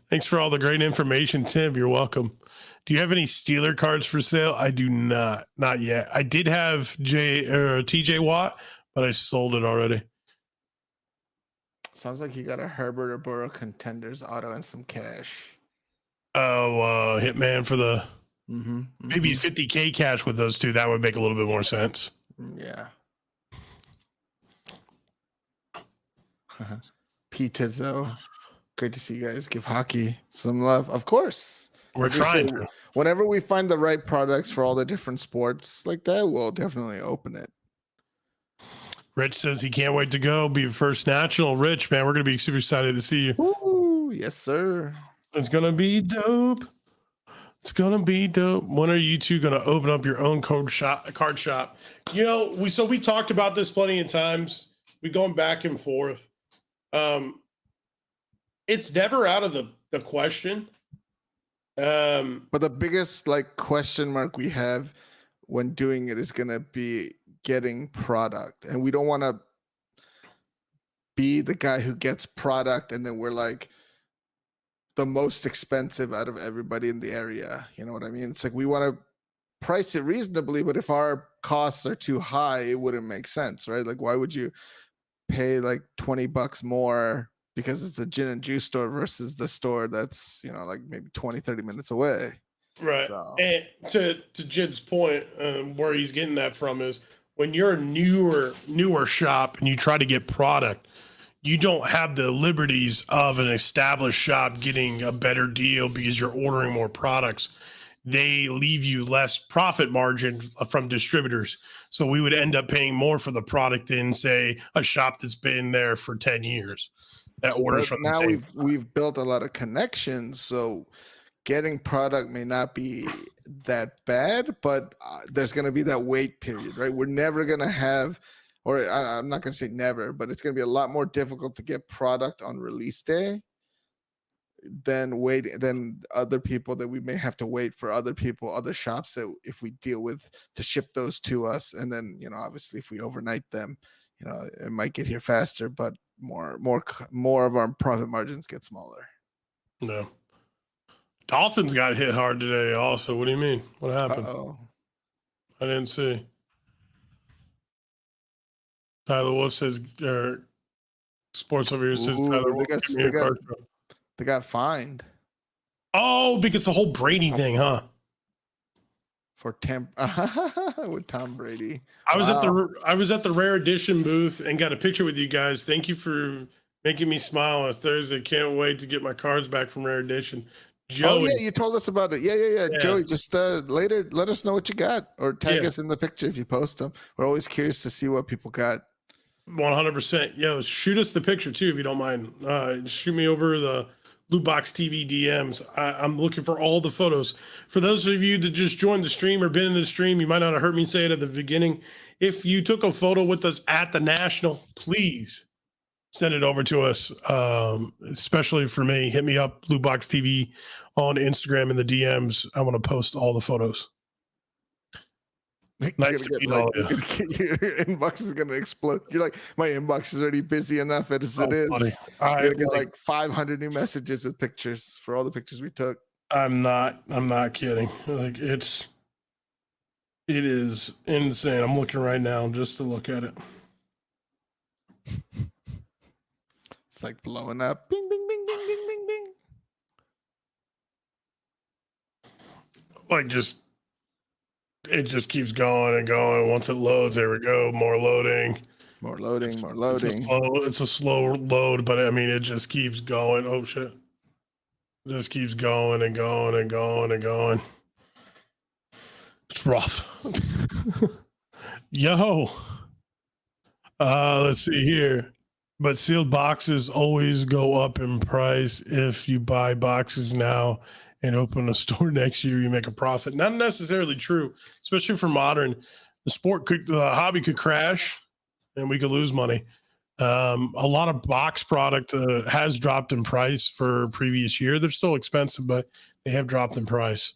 Thanks for all the great information, Tim. You're welcome. Do you have any Steeler cards for sale? I do not. Not yet. I did have TJ Watt, but I sold it already. Sounds like you got a Herbert or Burrow contenders auto and some cash. Oh, Hitman for the maybe 50K cash with those two. That would make a little bit more sense. Yeah. Pizzo. Great to see you guys give hockey some love. Of course. We're trying to. Whenever we find the right products for all the different sports like that, we'll definitely open it. Rich says he can't wait to go be first national. Rich, man, we're going to be super excited to see you. Ooh, yes, sir. It's going to be dope. It's going to be dope. When are you two going to open up your own card shop? You know, we talked about this plenty of times. We're going back and forth. It's never out of the question. But the biggest question mark we have when doing it is going to be getting product, and we don't want to be the guy who gets product and then we're like the most expensive out of everybody in the area. You know what I mean? It's like we want to price it reasonably, but if our costs are too high, it wouldn't make sense, right? Like, why would you pay like $20 more because it's a gin and juice store versus the store that's, like maybe 20-30 minutes away? Right. So. And to Jid's point, where he's getting that from is when you're a newer shop and you try to get product, you don't have the liberties of an established shop getting a better deal because you're ordering more products. They leave you less profit margin from distributors. So we would end up paying more for the product than, say, a shop that's been there for 10 years that orders from the same. Now we've built a lot of connections, so getting product may not be that bad, but there's going to be that wait period, right? We're never going to have, or I'm not going to say never, but it's going to be a lot more difficult to get product on release day than other people that we may have to wait for other shops that if we deal with to ship those to us. And then, obviously if we overnight them, it might get here faster, but more of our profit margins get smaller. No. Dolphins got hit hard today also. What do you mean? What happened? I didn't see. Tyler Wolf says, Sports over here says Tyler Wolf. They got fined. Oh, because the whole Brady thing, huh? For with Tom Brady. I was at the Rare Edition booth and got a picture with you guys. Thank you for making me smile. It's Thursday. Can't wait to get my cards back from Rare Edition. Joey. Oh yeah, you told us about it. Yeah. Joey, just later let us know what you got or tag us in the picture if you post them. We're always curious to see what people got. 100%. Yo, shoot us the picture too if you don't mind. Shoot me over the Lootbox TV DMs. I'm looking for all the photos. For those of you that just joined the stream or been in the stream, you might not have heard me say it at the beginning. If you took a photo with us at the National, please send it over to us. Especially for me, hit me up, Lootbox TV on Instagram in the DMs. I want to post all the photos. Nice to meet all of you. Your inbox is gonna explode. You're like, my inbox is already busy enough as it is. Funny. You're gonna get like 500 new messages with pictures for all the pictures we took. I'm not kidding. Like it is insane. I'm looking right now just to look at it. It's like blowing up. Bing, bing, bing, bing, bing, bing, bing. Like it just keeps going and going. Once it loads, there we go. More loading. More loading, more loading. It's a slow load, but I mean, it just keeps going. Oh shit. It just keeps going and going and going and going. It's rough. Yo. Let's see here. But sealed boxes always go up in price. If you buy boxes now and open a store next year, you make a profit. Not necessarily true, especially for modern. The hobby could crash and we could lose money. A lot of box product has dropped in price for previous year. They're still expensive, but they have dropped in price.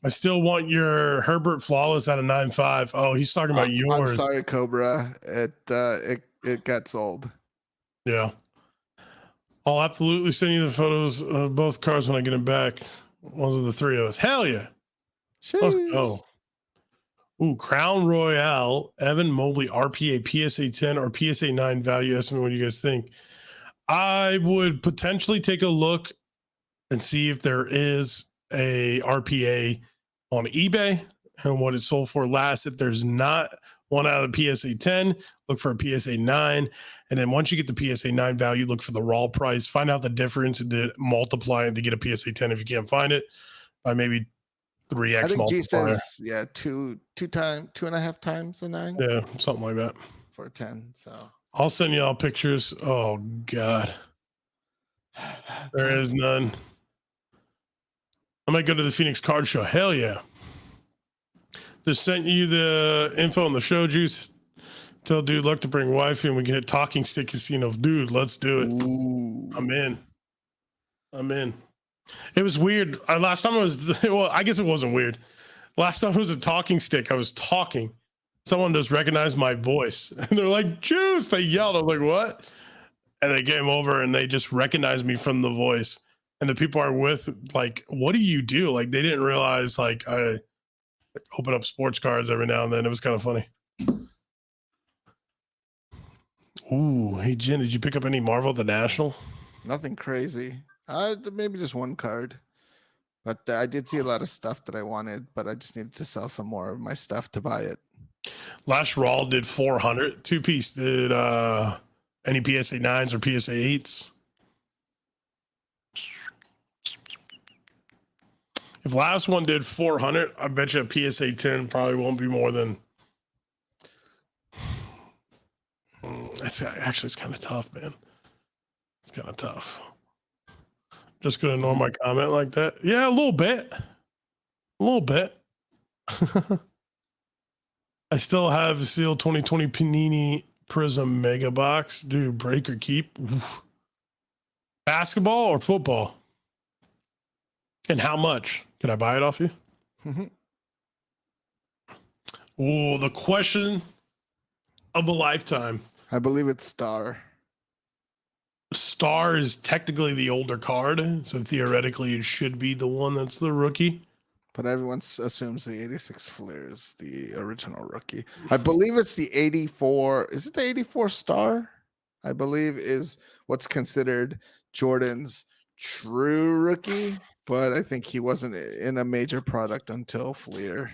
I still want your Herbert Flawless out of 9.5. Oh, he's talking about yours. I'm sorry, Cobra. It got sold. Yeah. I'll absolutely send you the photos of both cars when I get them back. Ones of the three of us. Hell yeah. Sheesh. Let's go. Ooh, Crown Royale, Evan Mobley, RPA, PSA 10 or PSA 9 value estimate. What do you guys think? I would potentially take a look and see if there is a RPA on eBay and what it sold for last. If there's not one out of PSA 10, look for a PSA 9. And then once you get the PSA 9 value, look for the raw price, find out the difference and then multiply it to get a PSA 10 if you can't find it by maybe 3x. I think multiplier. G says, yeah, 2.5 times the 9. Yeah, something like that. For a 10. So I'll send you all pictures. Oh God. There is none. I might go to the Phoenix Card Show. Hell yeah. Just sent you the info on the show juice. Tell dude luck to bring wife and we can hit Talking Stick Casino. Dude, let's do it. Ooh. I'm in. It was weird. Last time I was, well, I guess it wasn't weird. Last time it was a talking stick. I was talking. Someone just recognized my voice. And they're like, Juice. They yelled. I'm like, what? And they came over and they just recognized me from the voice. And the people are with, like, what do you do? Like, they didn't realize, like, I open up sports cards every now and then. It was kind of funny. Ooh, hey, Jen, did you pick up any Marvel at the National? Nothing crazy. Maybe just one card. But I did see a lot of stuff that I wanted, but I just needed to sell some more of my stuff to buy it. Last Raw did 400. Two-piece did any PSA 9s or PSA 8s. If last one did 400, I bet you a PSA 10 probably won't be more than. It's kind of tough, man. It's kind of tough. Just gonna ignore my comment like that. Yeah, a little bit. I still have Seal 2020 Panini Prism Mega Box. Dude, break or keep. Oof. Basketball or football? And how much? Can I buy it off you? Oh, the question of a lifetime. I believe it's Star. Star is technically the older card, so theoretically it should be the one that's the rookie. But everyone assumes the 86 Flair is the original rookie. I believe it's the 84. Is it the 84 Star? I believe is what's considered Jordan's true rookie, but I think he wasn't in a major product until Fleer,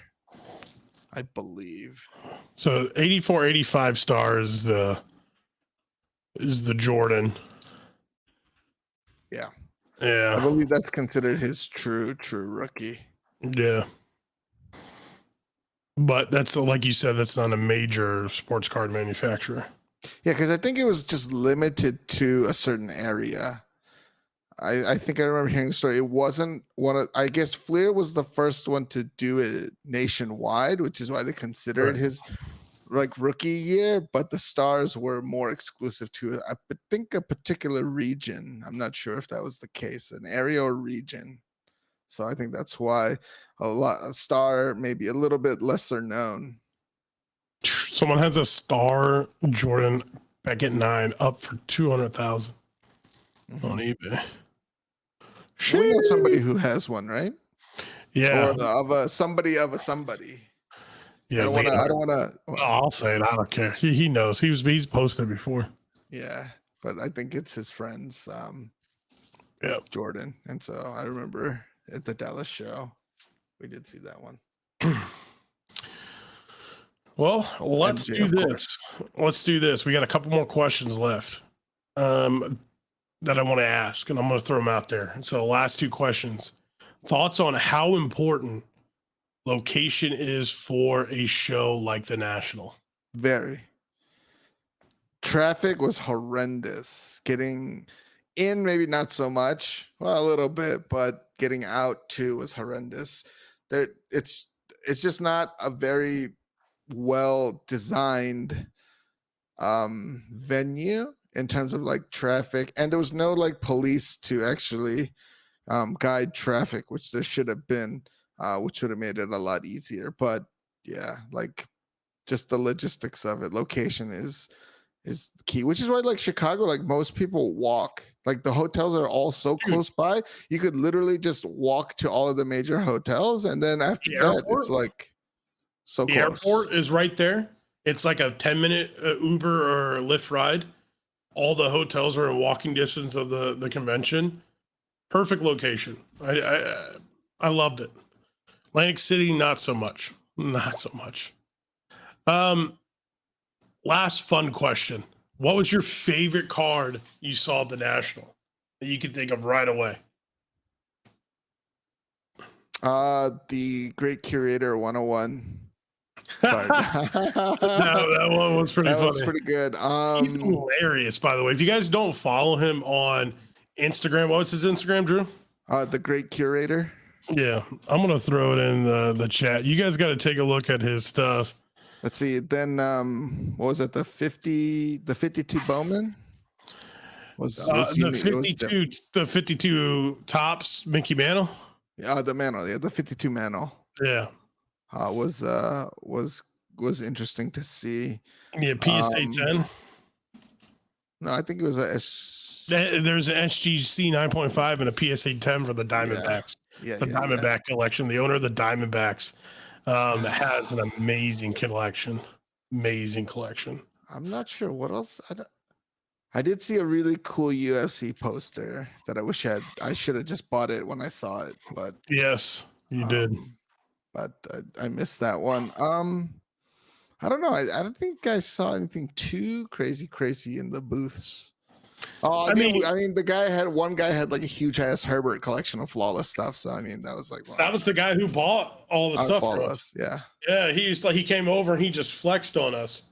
I believe. So 84, 85 Star is the Jordan. Yeah. Yeah. I believe that's considered his true rookie. Yeah. But that's, like you said, that's not a major sports card manufacturer. Yeah, because I think it was just limited to a certain area. I think I remember hearing the story. It wasn't one of, I guess Fleer was the first one to do it nationwide, which is why they considered his like rookie year, but the stars were more exclusive to I think a particular region. I'm not sure if that was the case, an area or region. So I think that's why a star maybe a little bit lesser known. Someone has a star Jordan Beckett 9 up for 200,000 on eBay. We know somebody who has one, right? Yeah. Or of a somebody of a somebody. Yeah. I don't want to. Oh, I'll say it. I don't care. He knows. He's posted before. Yeah, but I think it's his friend's Jordan. And so I remember at the Dallas show, we did see that one. Well, let's do this. Let's do this. We got a couple more questions left that I want to ask, and I'm going to throw them out there. So, last two questions. Thoughts on how important location is for a show like the National? Very. Traffic was horrendous. Getting in, maybe not so much. Well, a little bit, but getting out too was horrendous. It's just not a very well designed venue in terms of like traffic, and there was no like police to actually guide traffic, which there should have been, which would have made it a lot easier. But yeah, like just the logistics of it, location is key, which is why like Chicago, like most people walk. Like the hotels are all so close by, you could literally just walk to all of the major hotels, and then after that, it's like so the close. Airport is right there. It's like a 10-minute Uber or Lyft ride. All the hotels are in walking distance of the convention. Perfect location. I loved it. Atlantic City, not so much. Not so much. Last fun question. What was your favorite card you saw at the National that you could think of right away? The Great Curator 101 card. that one was pretty funny. That was pretty good. He's hilarious, by the way. If you guys don't follow him on Instagram, what's his Instagram, Drew? The Great Curator. Yeah, I'm gonna throw it in the chat. You guys got to take a look at his stuff. Let's see. Then what was it? The 52 Bowman was the 52 tops Mickey Mantle. Yeah, the Mantle. Yeah, the 52 Mantle. Yeah, was interesting to see. Yeah, PSA 10. No, I think it was there's an SGC 9.5 and a PSA 10 for the Diamondbacks. Diamondback collection. The owner of the Diamondbacks has an amazing collection. Amazing collection. I'm not sure what else. I did see a really cool UFC poster that I wish I should have just bought it when I saw it. But yes, you did. But I missed that one. I don't know. I don't think I saw anything too crazy in the booths. Oh, I mean, one guy had like a huge ass Herbert collection of Flawless stuff. So I mean, that was like that was the guy who bought all the stuff. Flawless, yeah. Yeah, he came over and he just flexed on us.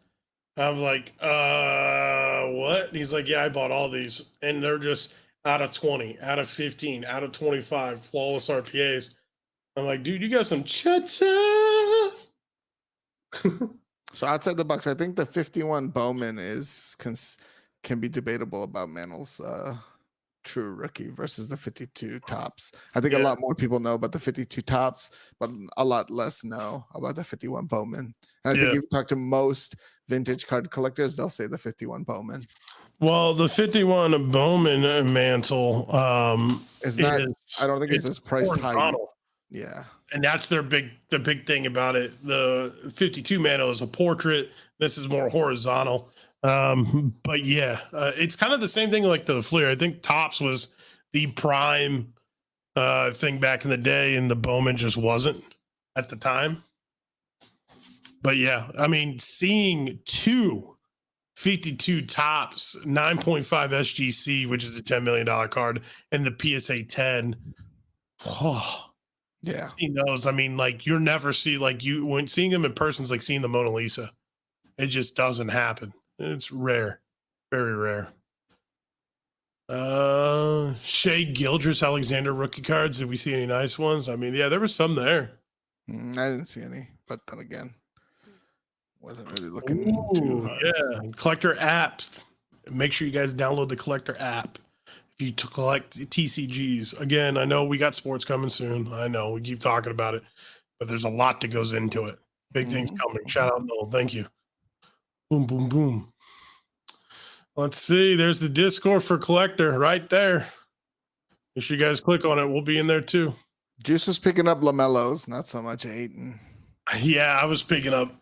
I was like, what? And he's like, yeah, I bought all these, and they're just out of 20, out of 15, out of 25 flawless RPAs. I'm like, dude, you got some cheddar. So outside the box, I think the 51 Bowman can be debatable about Mantle's true rookie versus the 52 tops. I think a lot more people know about the 52 tops, but a lot less know about the 51 Bowman. And I think if you talk to most vintage card collectors, they'll say the 51 Bowman. Well, the 51 Bowman mantle is not. I don't think it's as priced high. Yeah, and that's the big thing about it. The 52 mantle is a portrait. This is more horizontal. But yeah, it's kind of the same thing like the Fleer. I think Topps was the prime thing back in the day, and the Bowman just wasn't at the time. But yeah, I mean, seeing two 52 Topps 9.5 SGC, which is a $10 million card, and the PSA 10. Oh, yeah, seeing those. I mean, like you're never see like you when seeing them in person is like seeing the Mona Lisa. It just doesn't happen. It's rare, very rare. Shea Gildress Alexander rookie cards. Did we see any nice ones? I mean, yeah, there were some there. I didn't see any, but then again, Wasn't really looking too hard. Yeah, collector apps. Make sure you guys download the collector app if you collect TCGs. Again, I know we got sports coming soon. I know we keep talking about it, but there's a lot that goes into it. Big things coming. Shout out Noel. Thank you. Boom, boom, boom. Let's see. There's the Discord for collector right there. Make sure you guys click on it. We'll be in there too. Juice was picking up LaMelos, not so much Aiden. Yeah, I was picking up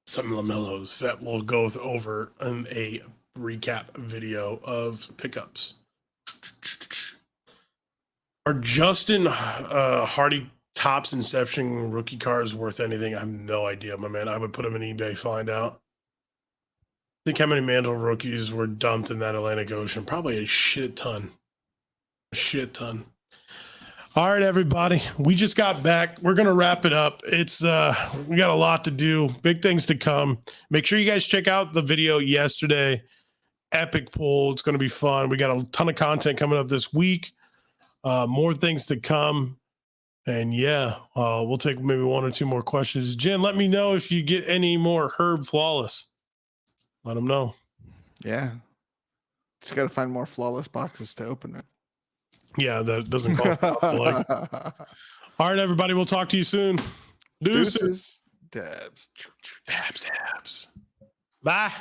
some LaMelos that we'll go over in a recap video of pickups. Are Justin Hardy Topps Inception rookie cards worth anything? I have no idea, my man. I would put them in eBay, find out. Think how many Mantle rookies were dumped in that Atlantic Ocean? Probably a shit ton. A shit ton. All right, everybody. We just got back. We're gonna wrap it up. It's we got a lot to do, big things to come. Make sure you guys check out the video yesterday. Epic pull. It's gonna be fun. We got a ton of content coming up this week. More things to come. And yeah, we'll take maybe one or two more questions. Jen, let me know if you get any more Herb Flawless. Let them know. Yeah. Just got to find more flawless boxes to open it. Yeah, that doesn't call like. All right, everybody. We'll talk to you soon. Deuces. Dabs. Dabs. Bye.